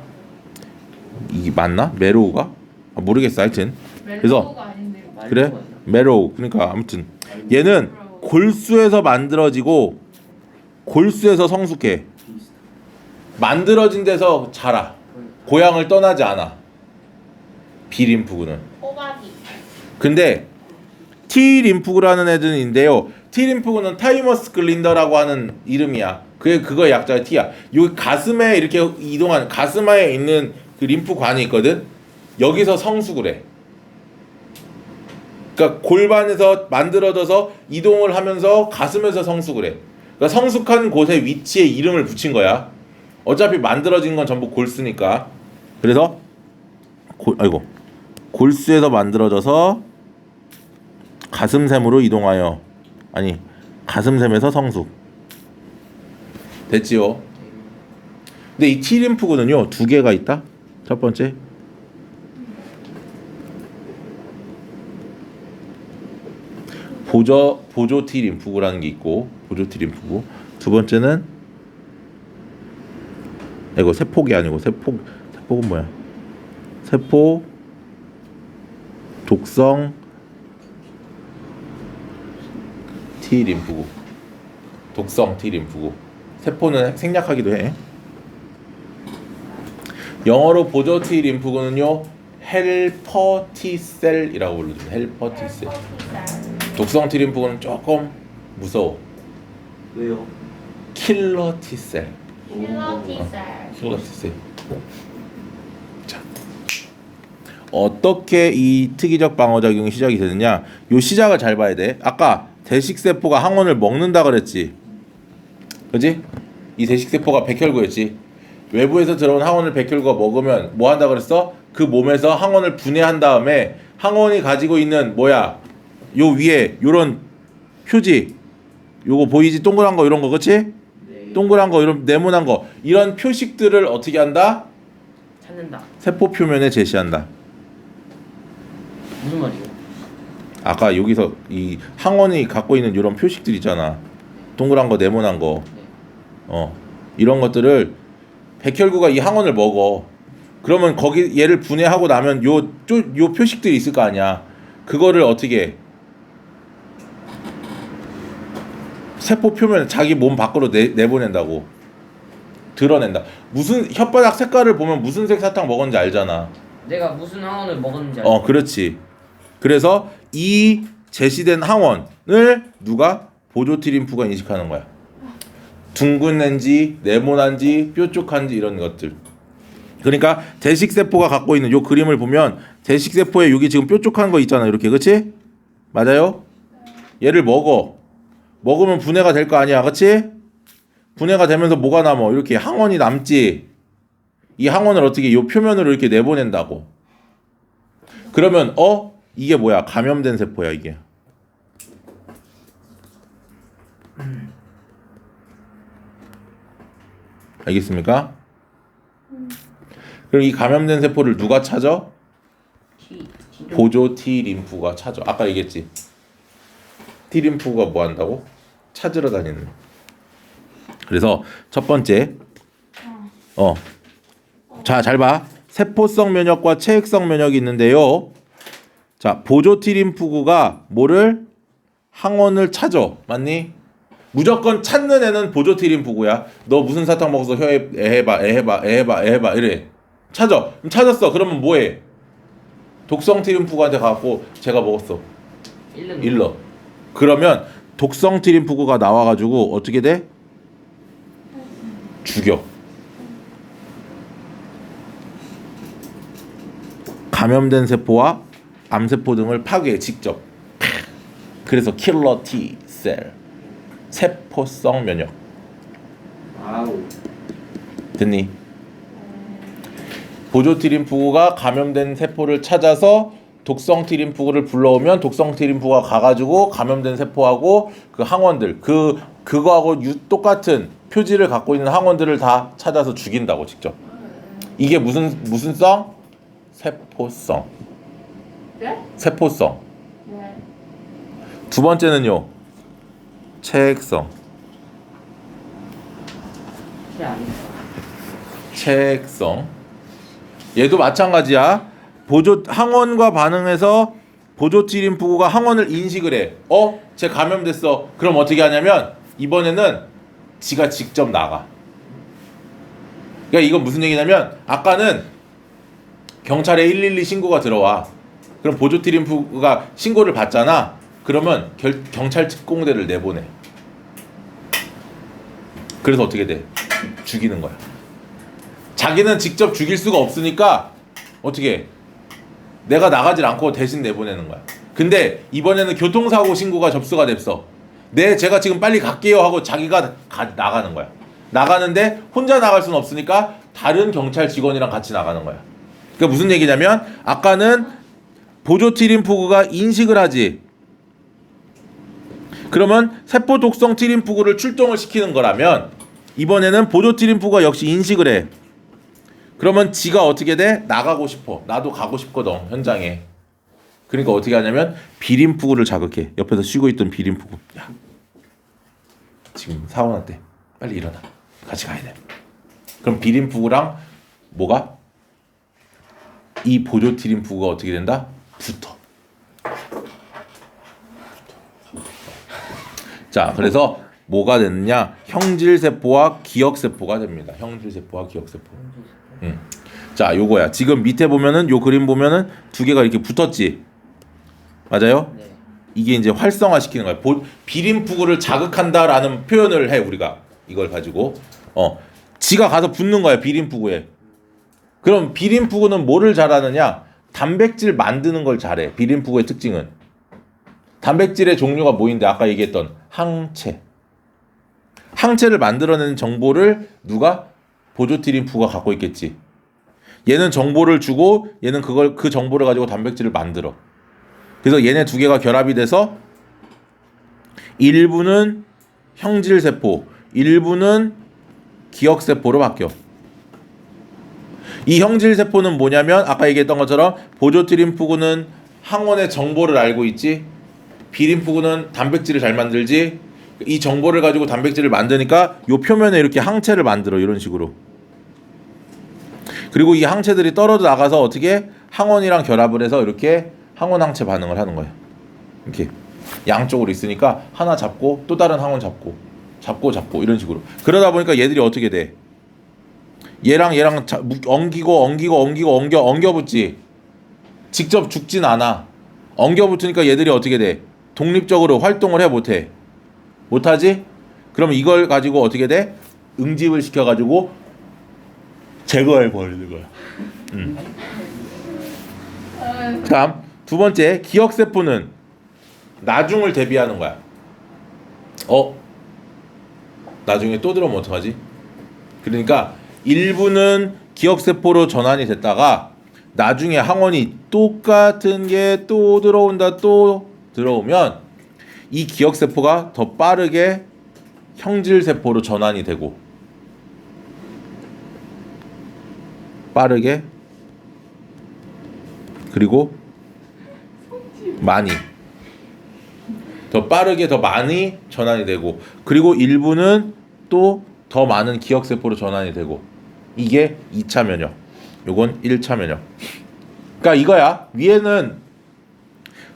이게 맞나? 메로우가? 모르겠어. 하여튼. 그래서 멜로우가 아닌데요. 그래? 메로우. 그러니까 아무튼 얘는 골수에서 만들어지고 골수에서 성숙해. 만들어진 데서 자라. 고향을 떠나지 않아. 비림프구는. 호박이. 근데 T림프구라는 애들은 있는데요. T림프구는 타이머스 글린더라고 하는 이름이야. 그거 약자가 T야. 여기 가슴에 이렇게 이동하는 가슴에 있는 그 림프관이 있거든. 여기서 성숙을 해. 그러니까 골반에서 만들어져서 이동을 하면서 가슴에서 성숙을 해. 그러니까 성숙한 곳의 위치에 이름을 붙인 거야. 어차피 만들어진 건 전부 골수니까. 그래서 골수에서 만들어져서 가슴샘으로 이동하여 가슴샘에서 성숙. 됐지요? 근데 이 T림프구는요 두 개가 있다. 첫 번째 보조 T림프구라는 게 있고 보조 T림프구. 두 번째는 이거 세폭이 아니고 세폭은 뭐야? 세포 독성 T림프구. 독성 T림프구. 세포는 생략하기도 해. 영어로 보조 T림프구는요 헬퍼 T셀이라고 부르죠. 헬퍼 T셀. 독성 T림프구는 조금 무서워. 왜요? 킬러 T셀. 킬러 T셀. 킬러 T셀. 자, 어떻게 이 특이적 방어작용이 시작이 되느냐? 요 시작을 잘 봐야 돼. 아까 대식세포가 항원을 먹는다 그랬지. 그지? 이 대식세포가 백혈구였지. 외부에서 들어온 항원을 백혈구가 먹으면 뭐 한다 그랬어? 그 몸에서 항원을 분해한 다음에 항원이 가지고 있는 요 위에 요런 표지, 요거 보이지? 동그란 거 이런 거, 그치? 네. 동그란 거 이런 네모난 거 이런 표식들을 어떻게 한다? 찾는다. 세포 표면에 제시한다. 무슨 말이에요? 아까 여기서 이 항원이 갖고 있는 이런 표식들 있잖아. 동그란 거, 네모난 거. 이런 것들을 백혈구가 이 항원을 먹어. 그러면 거기 얘를 분해하고 나면 요 표식들이 있을 거 아니야. 그거를 어떻게 해? 세포 표면에 자기 몸 밖으로 내보낸다고. 드러낸다. 무슨 혓바닥 색깔을 보면 무슨 색 사탕 먹었는지 알잖아. 내가 무슨 항원을 먹었는지 알죠? 그렇지. 그래서 이 제시된 항원을 누가? 보조 T림프가 인식하는 거야. 둥근한지 네모난지 뾰족한지 이런 것들. 그러니까 대식세포가 갖고 있는 요 그림을 보면 대식세포에 여기 지금 뾰족한 거 있잖아. 이렇게. 그치? 맞아요? 얘를 먹으면 분해가 될 거 아니야. 그치? 분해가 되면서 뭐가 남어? 이렇게 항원이 남지. 이 항원을 어떻게 요 표면으로 이렇게 내보낸다고. 그러면 이게 뭐야? 감염된 세포야 이게. 알겠습니까? 그럼 이 감염된 세포를 누가 찾아? 보조 T 림프가 찾아. 아까 얘기했지. T 림프가 뭐 한다고? 찾으러 다니는. 그래서 첫 번째, 자, 잘 봐. 세포성 면역과 체액성 면역이 있는데요. 자, 보조 T 림프구가 뭐를? 항원을 찾아. 맞니? 무조건 찾는 애는 보조 T 림프구야. 너 무슨 사탕 먹어서 혀에 애해봐 이래. 찾아. 그럼 찾았어. 그러면 뭐해? 독성 T 림프구한테 가갖고 제가 먹었어. 일러. 그러면 독성 T 림프구가 나와가지고 어떻게 돼? 죽여. 감염된 세포와 암세포 등을 파괴해 직접. 그래서 킬러 T 셀. 세포성 면역. 아우. 됐니? 보조 T 림프구가 감염된 세포를 찾아서 독성 T 림프구를 불러오면 독성 T 림프구가 가가지고 감염된 세포하고 그 항원들 그거하고 똑같은 표지를 갖고 있는 항원들을 다 찾아서 죽인다고 직접. 이게 무슨 성? 세포성. 네? 세포성. 네. 두 번째는요. 체액성. 체액성. 얘도 마찬가지야. 항원과 반응해서 보조 T 림프구가 항원을 인식을 해. 쟤 감염됐어. 그럼 어떻게 하냐면 이번에는 지가 직접 나가. 그러니까 이건 무슨 얘기냐면 아까는 경찰에 112 신고가 들어와. 그럼 보조 T 림프구가 신고를 받잖아. 그러면 경찰 특공대를 내보내. 그래서 어떻게 돼? 죽이는 거야. 자기는 직접 죽일 수가 없으니까 어떻게 해? 내가 나가질 않고 대신 내보내는 거야. 근데 이번에는 교통사고 신고가 접수가 됐어. 제가 지금 빨리 갈게요 하고 자기가 나가는 거야. 나가는데 혼자 나갈 수는 없으니까 다른 경찰 직원이랑 같이 나가는 거야. 그러니까 무슨 얘기냐면 아까는 보조 T 림프구가 인식을 하지. 그러면 세포 독성 T 림프구를 출동을 시키는 거라면 이번에는 보조 T 림프구가 역시 인식을 해. 그러면 지가 어떻게 돼? 나가고 싶어. 나도 가고 싶거든 현장에. 그러니까 어떻게 하냐면 비림프구를 자극해. 옆에서 쉬고 있던 비림프구. 야, 지금 사고 났대. 빨리 일어나. 같이 가야 돼. 그럼 비림프구랑 뭐가? 이 보조 T 림프구가 어떻게 된다? 붙어. 자, 그래서 뭐가 됐느냐? 형질세포와 기억세포가 됩니다. 형질세포와 기억세포. 자, 요거야. 지금 밑에 보면은 요 그림 보면은 두 개가 이렇게 붙었지. 맞아요? 네. 이게 이제 활성화시키는 거야. 비림프구를 자극한다라는 표현을 해 우리가. 이걸 가지고 지가 가서 붙는 거야 비림프구에. 그럼 비림프구는 뭐를 잘하느냐? 단백질 만드는 걸 잘해. 비림프구의 특징은 단백질의 종류가 뭐인데 아까 얘기했던 항체. 항체를 만들어내는 정보를 누가? 보조 T 림프구가 갖고 있겠지. 얘는 정보를 주고 얘는 그 정보를 가지고 단백질을 만들어. 그래서 얘네 두 개가 결합이 돼서 일부는 형질세포, 일부는 기억세포로 바뀌어. 이 형질세포는 뭐냐면 아까 얘기했던 것처럼 보조 T 림프구는 항원의 정보를 알고 있지. 비림프구는 단백질을 잘 만들지. 이 정보를 가지고 단백질을 만드니까 요 표면에 이렇게 항체를 만들어. 이런 식으로. 그리고 이 항체들이 떨어져 나가서 어떻게 항원이랑 결합을 해서 이렇게 항원 항체 반응을 하는 거야. 이렇게 양쪽으로 있으니까 하나 잡고 또 다른 항원 잡고 이런 식으로. 그러다 보니까 얘들이 어떻게 돼? 얘랑 엉겨 붙지. 직접 죽진 않아. 엉겨 붙으니까 얘들이 어떻게 돼? 독립적으로 활동을 해 못해? 못하지? 그럼 이걸 가지고 어떻게 돼? 응집을 시켜가지고 제거해 버리는 거야. 다음 두 번째 기억세포는 나중을 대비하는 거야. 나중에 또 들어오면 어떡하지? 그러니까 일부는 기억세포로 전환이 됐다가 나중에 항원이 똑같은 게 또 들어온다, 또 들어오면 이 기억세포가 더 빠르게 형질세포로 전환이 되고 빠르게 그리고 많이 더 빠르게 더 많이 전환이 되고 그리고 일부는 또 더 많은 기억세포로 전환이 되고 이게 2차 면역 요건 1차 면역 그러니까 이거야 위에는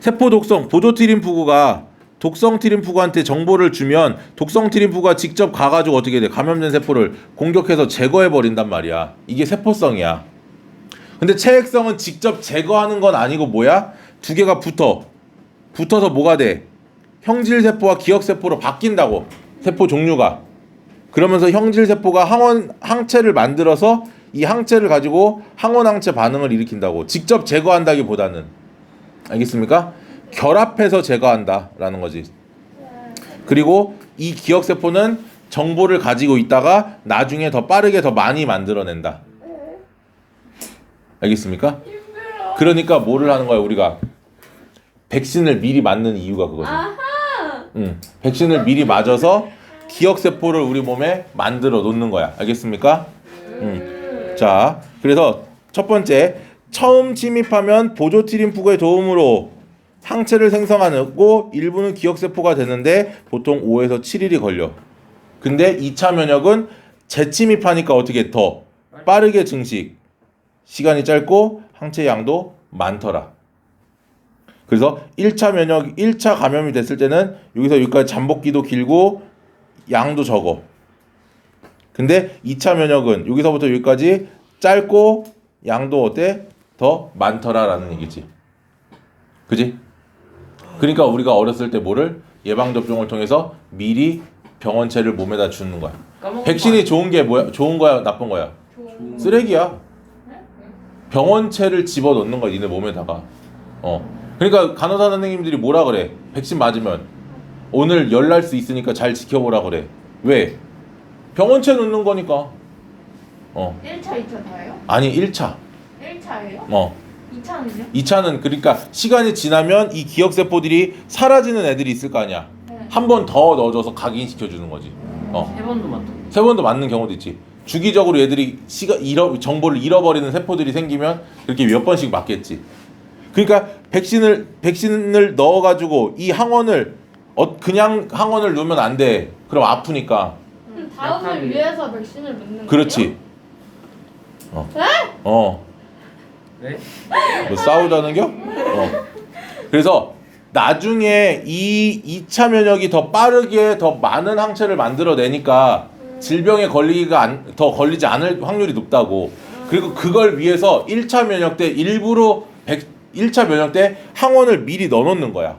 세포 독성 보조 트림프구가 독성 트림프구한테 정보를 주면 독성 트림프구가 직접 가가지고 어떻게 돼 감염된 세포를 공격해서 제거해 버린단 말이야 이게 세포성이야 근데 체액성은 직접 제거하는 건 아니고 뭐야 두 개가 붙어서 뭐가 돼 형질세포와 기억세포로 바뀐다고 세포 종류가 그러면서 형질세포가 항체를 만들어서 이 항체를 가지고 항원항체 반응을 일으킨다고 직접 제거한다기보다는 알겠습니까? 결합해서 제거한다라는 거지 그리고 이 기억세포는 정보를 가지고 있다가 나중에 더 빠르게 더 많이 만들어낸다 알겠습니까? 그러니까 뭐를 하는 거야 우리가 백신을 미리 맞는 이유가 그거지 백신을 미리 맞아서 기억세포를 우리 몸에 만들어 놓는 거야 알겠습니까? 자 그래서 첫 번째 처음 침입하면 보조 트림프구의 도움으로 항체를 생성하고 일부는 기억세포가 되는데 보통 5에서 7일이 걸려 근데 2차 면역은 재침입하니까 어떻게 더 빠르게 증식 시간이 짧고 항체 양도 많더라 그래서 1차 면역 1차 감염이 됐을 때는 여기서 여기까지 잠복기도 길고 양도 적어 근데 2차 면역은 여기서부터 여기까지 짧고 양도 어때? 더 많더라라는 얘기지 그지? 그러니까 우리가 어렸을 때 뭐를 예방접종을 통해서 미리 병원체를 몸에다 주는 거야 백신이 좋은 게 뭐야? 좋은 거야? 나쁜 거야? 쓰레기야 병원체를 집어넣는 거야 니네 몸에다가 그러니까 간호사 선생님들이 뭐라 그래 백신 맞으면 오늘 열 날 수 있으니까 잘 지켜보라 그래 왜? 병원체 넣는 거니까 1차, 2차 다예요? 아니 1차 1차예요? 2차는요? 2차는 그러니까 시간이 지나면 이 기억세포들이 사라지는 애들이 있을 거 아니야 네. 한 번 더 넣어줘서 각인시켜주는 거지 3번도 맞다. 3번도 맞는 경우도 있지 주기적으로 얘들이 정보를 잃어버리는 세포들이 생기면 그렇게 몇 번씩 맞겠지 그러니까 백신을 넣어가지고 이 항원을 그냥 항원을 넣으면 안 돼 그럼 아프니까 다음을 약하게. 위해서 백신을 넣는 그렇지 네? 뭐 싸우자는겨? 그래서 나중에 이 2차 면역이 더 빠르게 더 많은 항체를 만들어내니까 질병에 더 걸리지 않을 확률이 높다고 그리고 그걸 위해서 1차 면역 때 일부러 1차 면역 때 항원을 미리 넣어놓는 거야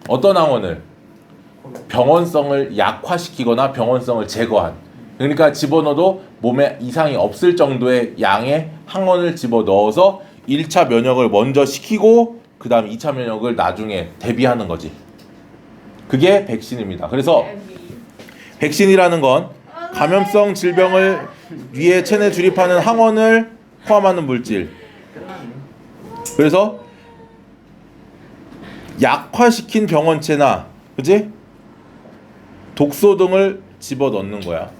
어떤 항원을? 병원성을 약화시키거나 병원성을 제거한 그러니까 집어넣어도 몸에 이상이 없을 정도의 양의 항원을 집어넣어서 1차 면역을 먼저 시키고 그 다음 2차 면역을 나중에 대비하는 거지 그게 백신입니다 그래서 백신이라는 건 감염성 질병을 위해 체내 주입하는 항원을 포함하는 물질 끝났네. 그래서 약화시킨 병원체나 그지? 독소 등을 집어넣는 거야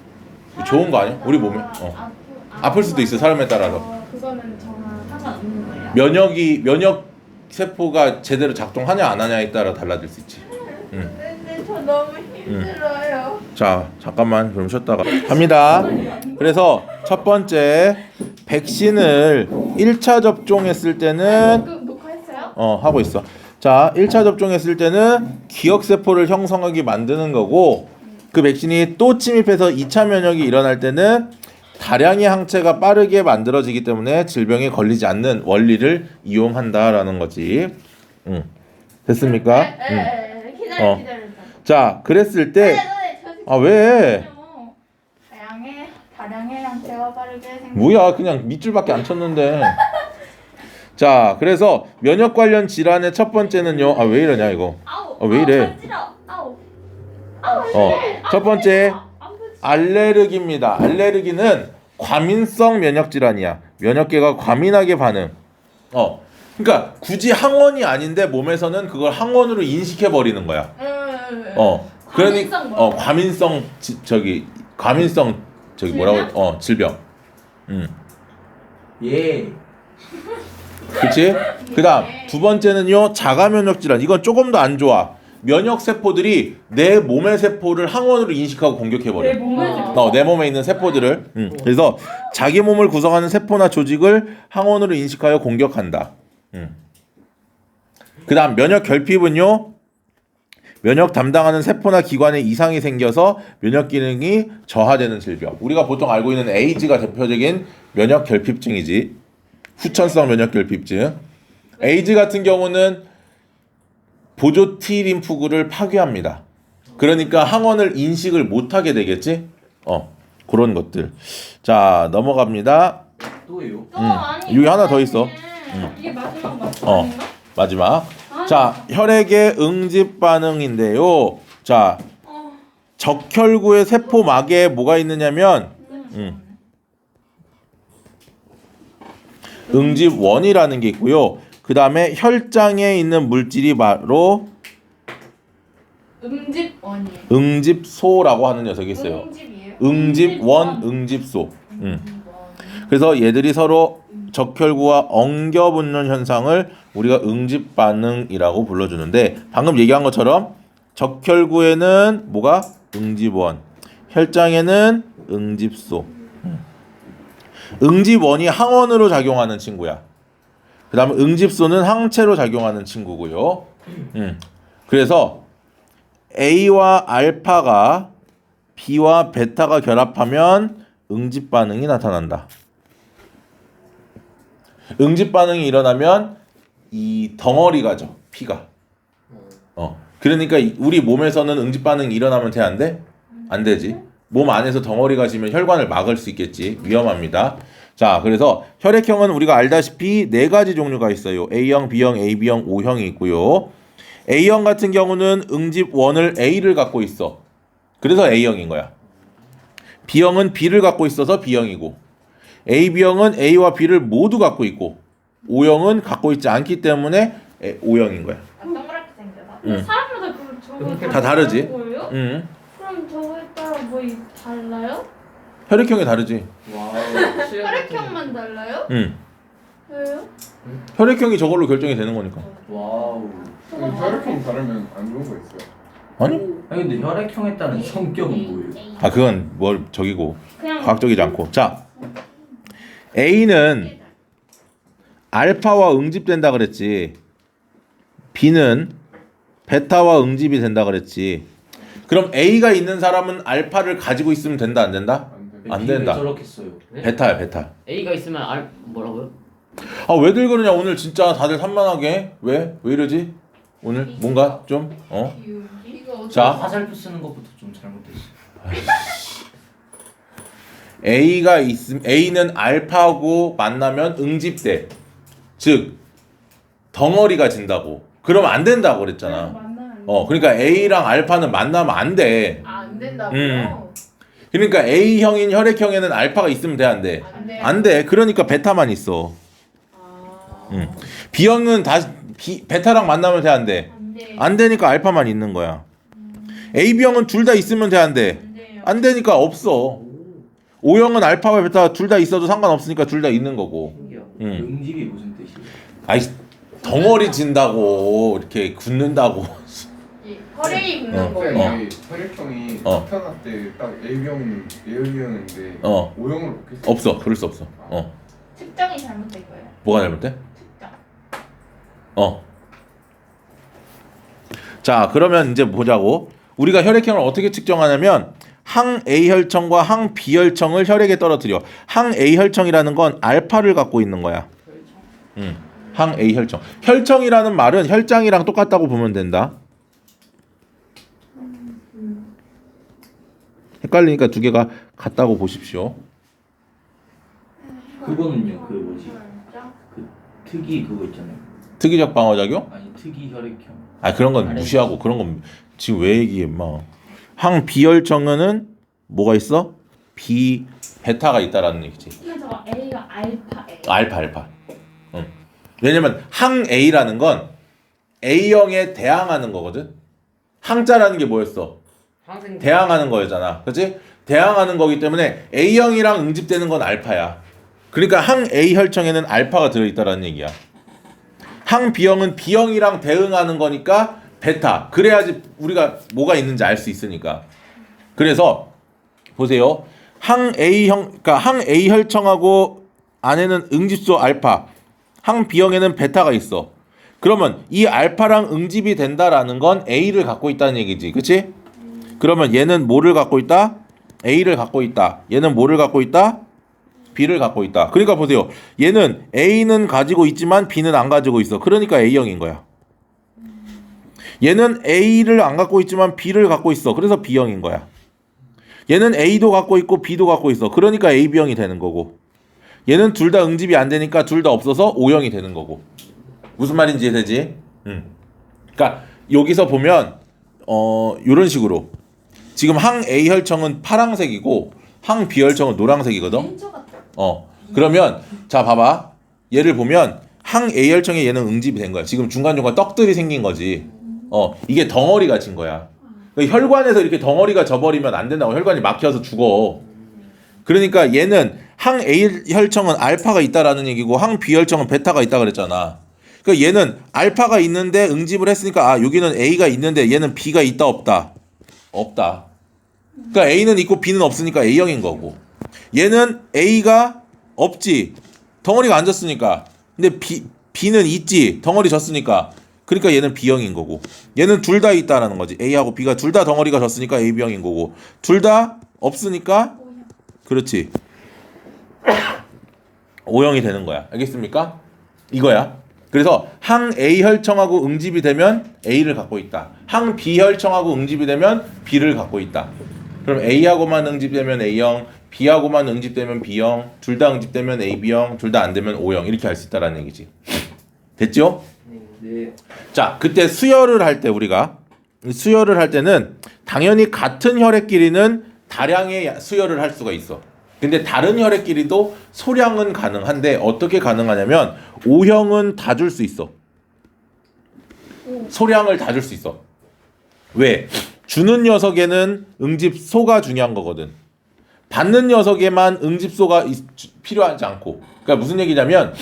좋은 거 아니야? 우리 몸에 아플 수도 있어 사람에 따라서 그거는 정말 상관없는 거예요? 면역 세포가 제대로 작동하냐 안 하냐에 따라 달라질 수 있지 근데 저 너무 힘들어요. 자 잠깐만 그럼 쉬었다가 합니다 그래서 첫 번째 백신을 1차 접종했을 때는 녹화했어요? 하고 있어 자 1차 접종했을 때는 기억세포를 형성하게 만드는 거고 그 백신이 또 침입해서 2차 면역이 일어날 때는 다량의 항체가 빠르게 만들어지기 때문에 질병에 걸리지 않는 원리를 이용한다라는 거지 됐습니까? 기다려. 자 그랬을 때 왜? 다량의 형체가 빠르게 생성. 뭐야 그냥 밑줄밖에 안 쳤는데 자 그래서 면역 관련 질환의 첫 번째는요 왜 이러냐 이거 왜 이래 첫 번째 알레르기입니다 알레르기는 과민성 면역 질환이야 면역계가 과민하게 반응. 그러니까 굳이 항원이 아닌데 몸에서는 그걸 항원으로 인식해 버리는 거야. 과민성 뭐라고? 과민성 뭐라고? 질병. 예. 그렇지? 그다음 두 번째는요 자가 면역 질환. 이건 조금 더 안 좋아. 면역 세포들이 내 몸의 세포를 항원으로 인식하고 공격해 버려. 내 몸에 내 몸에 있는 세포들을. 그래서 자기 몸을 구성하는 세포나 조직을 항원으로 인식하여 공격한다. 그다음 면역 결핍은요. 면역 담당하는 세포나 기관에 이상이 생겨서 면역 기능이 저하되는 질병. 우리가 보통 알고 있는 에이즈가 대표적인 면역 결핍증이지. 후천성 면역 결핍증. 에이즈 같은 경우는 보조 T 림프구를 파괴합니다. 그러니까 항원을 인식을 못하게 되겠지. 그런 것들. 자 넘어갑니다. 또요? 아니 여기 하나 더 있어. 이게 마지막 맞죠? 마지막. 자 혈액의 응집 반응인데요. 자 적혈구의 세포막에 뭐가 있느냐면 응집원이라는 게 있고요. 그 다음에 혈장에 있는 물질이 바로 응집원이에요. 응집소라고 하는 녀석이 있어요. 응집이에요. 응집원, 응집소. 그래서 얘들이 서로 적혈구와 엉겨 붙는 현상을 우리가 응집 반응이라고 불러주는데 방금 얘기한 것처럼 적혈구에는 뭐가? 응집원. 혈장에는 응집소. 응집원이 항원으로 작용하는 친구야. 그 다음에 응집소는 항체로 작용하는 친구고요. 그래서 A와 알파가 B와 베타가 결합하면 응집 반응이 나타난다. 응집 반응이 일어나면 이 덩어리가 져 피가. 그러니까 우리 몸에서는 응집 반응이 일어나면 돼, 안 돼? 안 되지. 몸 안에서 덩어리가 지면 혈관을 막을 수 있겠지. 위험합니다. 자, 그래서 혈액형은 우리가 알다시피 네 가지 종류가 있어요. A형, B형, AB형, O형이 있고요. A형 같은 경우는 응집원을 A를 갖고 있어. 그래서 A형인 거야. B형은 B를 갖고 있어서 B형이고, AB형은 A와 B를 모두 갖고 있고, O형은 갖고 있지 않기 때문에 O형인 거야. 동그랗게 생겨서. 근데 사람마다 저거 다 다르지. 거예요? 그럼 저거에 따라 뭐 달라요? 혈액형이 다르지. 와우. 혈액형만 달라요? 왜요? 혈액형이 저걸로 결정이 되는 거니까. 와우. 혈액형 다르면 안 좋은 거 있어요? 아니? 아니 근데 혈액형에 따른 성격은 뭐예요? 그건 저기고 그냥 과학적이지 않고. 자, A는 알파와 응집된다 그랬지. B는 베타와 응집이 된다 그랬지. 그럼 A가 있는 사람은 알파를 가지고 있으면 된다, 안 된다? 안 된다. 왜 저렇게 써요? 베타야, 베타. A가 있으면 뭐라고요? 왜들 그러냐? 오늘 진짜 다들 산만하게. 왜 이러지? 오늘 뭔가 좀 이거 자, 화살표 쓰는 것부터 좀 잘못됐어. A는 알파하고 만나면 응집돼. 즉 덩어리가 진다고. 그러면 안 된다고 그랬잖아. 만나면 그러니까 A랑 알파는 만나면 안 돼. 안 된다고요? 그러니까 A형인 혈액형에는 알파가 있으면 돼, 안 돼? 안 돼요. 안 돼. 그러니까 베타만 있어. B형은 베타랑 만나면 돼, 안 돼? 안 돼요. 안 되니까 알파만 있는 거야. AB형은 둘 다 있으면 돼, 안 돼? 안 돼요. 안 되니까 없어. O형은 알파와 베타 둘 다 있어도 상관없으니까 둘 다 있는 거고. 응집이 무슨 뜻이에요? 아이, 덩어리 진다고 이렇게 굳는다고. 혈액이 있는 어. 거예요. 혈액형이 어. 나타날 때딱 A형인데 어 O형을 먹겠어? 없어. 그럴 수 없어. 측정이 잘못된 거예요. 뭐가 잘못돼? 측정. 자, 그러면 이제 보자고. 우리가 혈액형을 어떻게 측정하냐면 항 A 혈청과 항 B 혈청을 혈액에 떨어뜨려. 항 A 혈청이라는 건 알파를 갖고 있는 거야. 항 A 혈청. 혈청이라는 말은 혈장이랑 똑같다고 보면 된다. 헷갈리니까 두 개가 같다고 보십시오. 그거는요. 그 뭐지? 그 특이 그거 있잖아요. 특이적 방어작용? 아니 특이 혈액형. 그런 건 무시하고 그런 건 지금 왜 얘기해, 마. 항 비혈청에는 뭐가 있어? 베타가 있다라는 얘기지. 근데 저거 A가 알파예요. 알파. 응. 왜냐면 항 A라는 건 A형에 대항하는 거거든. 항자라는 게 뭐였어? 항생 대항하는 거였잖아. 그치? 대항하는 거기 때문에 A형이랑 응집되는 건 알파야. 그러니까 항 A 혈청에는 알파가 들어있다라는 얘기야. 항 B형은 B형이랑 대응하는 거니까 베타. 그래야지 우리가 뭐가 있는지 알 수 있으니까. 그래서 보세요. 항 A형, 그러니까 항 A 혈청하고 안에는 응집소 알파, 항 B형에는 베타가 있어. 그러면 이 알파랑 응집이 된다라는 건 A를 갖고 있다는 얘기지. 그치? 그러면 얘는 뭐를 갖고 있다? A를 갖고 있다. 얘는 뭐를 갖고 있다? B를 갖고 있다. 그러니까 보세요. 얘는 A는 가지고 있지만 B는 안 가지고 있어. 그러니까 A형인 거야. 얘는 A를 안 갖고 있지만 B를 갖고 있어. 그래서 B형인 거야. 얘는 A도 갖고 있고 B도 갖고 있어. 그러니까 AB형이 되는 거고. 얘는 둘 다 응집이 안 되니까 둘 다 없어서 O형이 되는 거고. 무슨 말인지 이해되지? 그러니까 여기서 보면 이런 식으로 지금 항 A 혈청은 파란색이고 항 B 혈청은 노란색이거든. 렌저 같다. 그러면 자 봐봐. 얘를 보면 항 A 혈청에 얘는 응집이 된 거야. 지금 중간중간 떡들이 생긴 거지. 이게 덩어리가 진 거야. 그러니까 혈관에서 이렇게 덩어리가 져버리면 안 된다고. 혈관이 막혀서 죽어. 그러니까 얘는 항 A 혈청은 알파가 있다라는 얘기고 항 B 혈청은 베타가 있다 그랬잖아. 그러니까 얘는 알파가 있는데 응집을 했으니까 아 여기는 A가 있는데 얘는 B가 있다 없다? 없다. 그러니까 A는 있고 B는 없으니까 A형인 거고. 얘는 A가 없지. 덩어리가 안 졌으니까. 근데 B는 있지. 덩어리 졌으니까. 그러니까 얘는 B형인 거고. 얘는 둘 다 있다라는 거지. A하고 B가 둘 다 덩어리가 졌으니까 AB형인 거고. 둘 다 없으니까 그렇지. O형이 되는 거야. 알겠습니까? 이거야. 그래서 항 A 혈청하고 응집이 되면 A를 갖고 있다. 항 B 혈청하고 응집이 되면 B를 갖고 있다. 그럼 A하고만 응집되면 A형, B하고만 응집되면 B형, 둘 다 응집되면 AB형, 둘 다 안 되면 O형 이렇게 할 수 있다라는 얘기지. 됐죠? 네. 자, 그때 수열을 할 때 우리가 수열을 할 때는 당연히 같은 혈액끼리는 다량의 수열을 할 수가 있어. 근데 다른 혈액끼리도 소량은 가능한데 어떻게 가능하냐면 O형은 다 줄 수 있어. 소량을 다 줄 수 있어. 왜? 주는 녀석에는 응집소가 중요한 거거든. 받는 녀석에만 응집소가 필요하지 않고. 그러니까 무슨 얘기냐면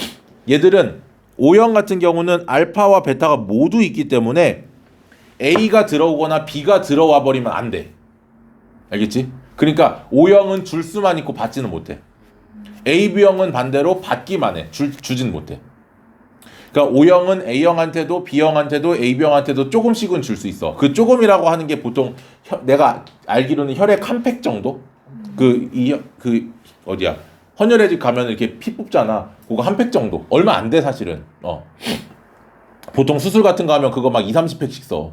얘들은 O형 같은 경우는 알파와 베타가 모두 있기 때문에 A가 들어오거나 B가 들어와 버리면 안 돼. 알겠지? 그러니까 O형은 줄 수만 있고 받지는 못해. AB형은 반대로 받기만 해. 주진 못해. 그러니까 O형은 A형한테도 B형한테도 AB형한테도 조금씩은 줄 수 있어. 그 조금이라고 하는 게 보통 내가 알기로는 혈액 한 팩 정도? 어디야? 헌혈의 집 가면 이렇게 피 뽑잖아. 그거 한 팩 정도. 얼마 안 돼 사실은. 보통 수술 같은 거 하면 그거 막 20-30팩씩 써.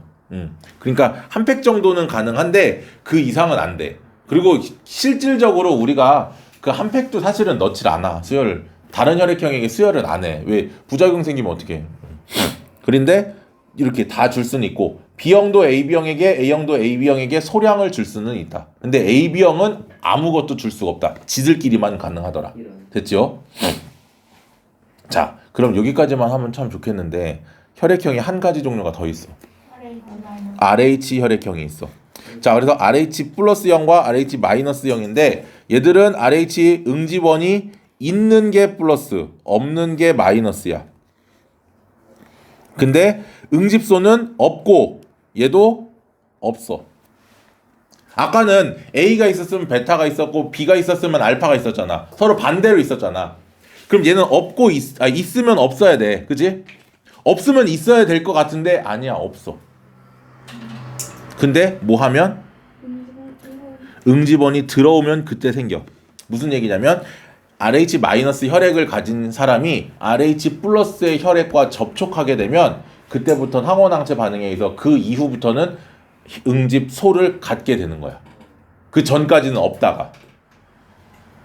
그러니까 한 팩 정도는 가능한데 그 이상은 안 돼. 그리고 실질적으로 우리가 그 한 팩도 사실은 넣질 않아. 수혈을. 다른 혈액형에게 수혈은 안 해. 왜? 부작용 생기면 어떡해. 그런데 이렇게 다 줄 수는 있고 B형도 AB형에게 A형도 AB형에게 소량을 줄 수는 있다. 근데 AB형은 아무것도 줄 수가 없다. 지들끼리만 가능하더라. 됐죠? 자, 그럼 여기까지만 하면 참 좋겠는데 혈액형이 한 가지 종류가 더 있어. RH 혈액형이 있어. 자, 그래서 RH 플러스형과 RH 마이너스형인데 얘들은 RH 응집원이 있는 게 플러스, 없는 게 마이너스야. 근데 응집소는 없고 얘도 없어. 아까는 A가 있었으면 베타가 있었고 B가 있었으면 알파가 있었잖아. 서로 반대로 있었잖아. 그럼 얘는 없고 있으면 없어야 돼. 그지? 없으면 있어야 될 것 같은데 아니야, 없어. 근데 뭐 하면? 응집원이 들어오면 그때 생겨. 무슨 얘기냐면 RH 마이너스 혈액을 가진 사람이 RH 플러스의 혈액과 접촉하게 되면 그때부터는 항원항체 반응에 의해서 그 이후부터는 응집소를 갖게 되는 거야. 그 전까지는 없다가.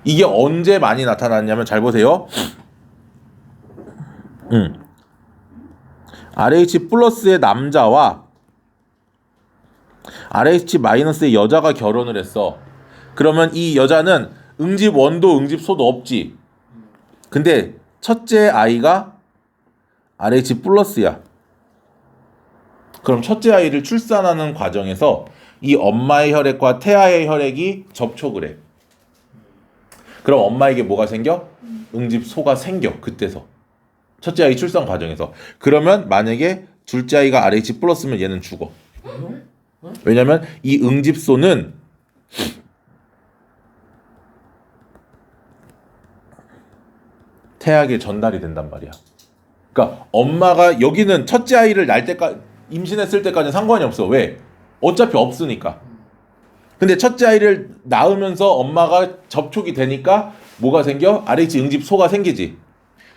이게 언제 많이 나타났냐면 잘 보세요. RH 플러스의 남자와 RH 마이너스의 여자가 결혼을 했어. 그러면 이 여자는 응집 원도 응집 소도 없지. 근데 첫째 아이가 RH 플러스야. 그럼 첫째 아이를 출산하는 과정에서 이 엄마의 혈액과 태아의 혈액이 접촉을 해. 그럼 엄마에게 뭐가 생겨? 응집소가 생겨. 그때서. 첫째 아이 출산 과정에서. 그러면 만약에 둘째 아이가 RH 플러스면 얘는 죽어. 왜냐면 이 응집소는 태아에게 전달이 된단 말이야. 그러니까 엄마가 여기는 첫째 아이를 낳을 때까지 임신했을 때까지는 상관이 없어. 왜? 어차피 없으니까. 근데 첫째 아이를 낳으면서 엄마가 접촉이 되니까 뭐가 생겨? RH 응집소가 생기지.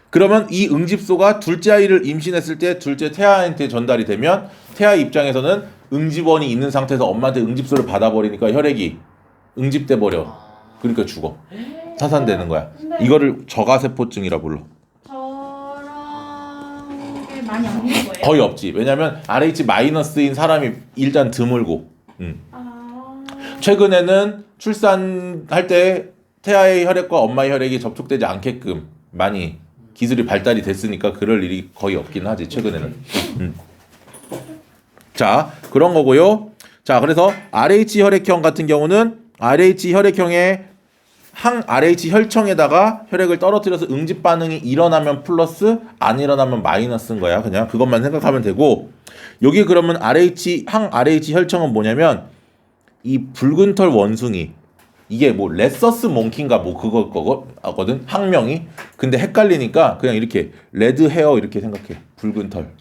그러면 이 응집소가 둘째 아이를 임신했을 때 둘째 태아한테 전달이 되면 태아 입장에서는 응집원이 있는 상태에서 엄마한테 응집소를 받아버리니까 혈액이 응집돼 버려. 그러니까 죽어. 사산되는 거야. 근데 이거를 저가세포증이라 불러. 저런 게 많이 없는 거예요? 거의 없지. 왜냐면 RH 마이너스인 사람이 일단 드물고. 아... 최근에는 출산할 때 태아의 혈액과 엄마의 혈액이 접촉되지 않게끔 많이 기술이 발달이 됐으니까 그럴 일이 거의 없긴 하지 최근에는. 자, 그런 거고요. 자, 그래서 RH 혈액형 같은 경우는 RH 혈액형의 항 RH 혈청에다가 혈액을 떨어뜨려서 응집 반응이 일어나면 플러스, 안 일어나면 마이너스인 거야. 그냥 그것만 생각하면 되고, 여기 그러면 항 RH 혈청은 뭐냐면 이 붉은 털 원숭이, 이게 뭐 레서스 몽키인가 뭐 그거거든 학명이. 근데 헷갈리니까 그냥 이렇게 레드 헤어 이렇게 생각해. 붉은 털.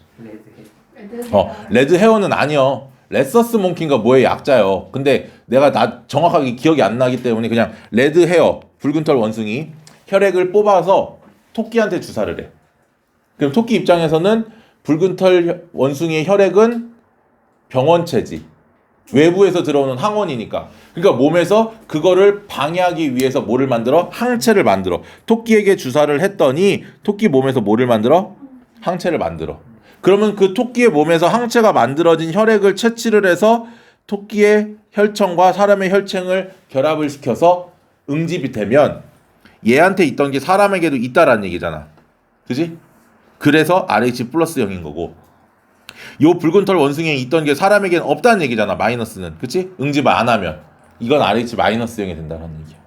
레드 헤어는 아니요. 레서스 몽키인가 뭐의 약자요. 근데 내가 정확하게 기억이 안 나기 때문에 그냥 레드 헤어, 붉은 털 원숭이 혈액을 뽑아서 토끼한테 주사를 해. 그럼 토끼 입장에서는 붉은 털 원숭이의 혈액은 병원체지. 외부에서 들어오는 항원이니까. 그러니까 몸에서 그거를 방해하기 위해서 뭐를 만들어? 항체를 만들어. 토끼에게 주사를 했더니 토끼 몸에서 뭐를 만들어? 항체를 만들어. 그러면 그 토끼의 몸에서 항체가 만들어진 혈액을 채취를 해서 토끼의 혈청과 사람의 혈청을 결합을 시켜서 응집이 되면 얘한테 있던 게 사람에게도 있다라는 얘기잖아. 그지? 그래서 RH 플러스형인 거고, 요 붉은 털 원숭이에 있던 게 사람에게는 없다는 얘기잖아. 마이너스는. 그치? 응집을 안 하면 이건 RH 마이너스형이 된다는 얘기야.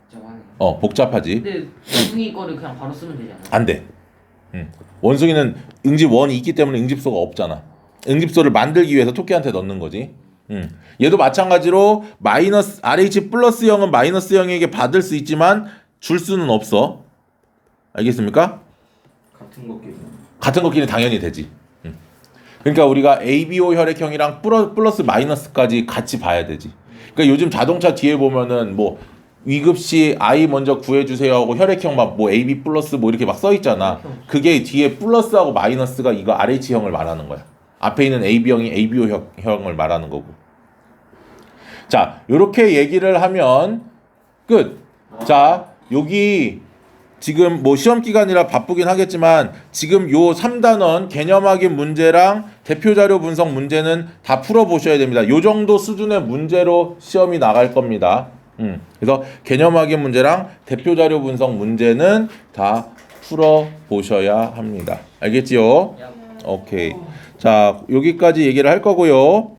복잡하지? 근데 원숭이 거를 그냥 바로 쓰면 되지 않아요? 안 돼. 원숭이는 응집원이 있기 때문에 응집소가 없잖아. 응집소를 만들기 위해서 토끼한테 넣는 거지. 얘도 마찬가지로 RH 플러스형은 마이너스형에게 받을 수 있지만 줄 수는 없어. 알겠습니까? 같은 것끼리 당연히 되지. 그러니까 우리가 ABO 혈액형이랑 플러스 마이너스까지 같이 봐야 되지. 그러니까 요즘 자동차 뒤에 보면은 뭐 위급시 아이 먼저 구해주세요 하고 혈액형 막 뭐 AB 플러스 뭐 이렇게 막 써 있잖아. 그게 뒤에 플러스하고 마이너스가 이거 RH형을 말하는 거야. 앞에 있는 AB형이 ABO 형을 말하는 거고. 자, 요렇게 얘기를 하면 끝. 자, 여기 지금 뭐 시험 기간이라 바쁘긴 하겠지만 지금 요 3단원 개념 확인 문제랑 대표 자료 분석 문제는 다 풀어 보셔야 됩니다. 요 정도 수준의 문제로 시험이 나갈 겁니다. 그래서 개념 확인 문제랑 대표 자료 분석 문제는 다 풀어 보셔야 합니다. 알겠지요? 오케이. 자, 여기까지 얘기를 할 거고요.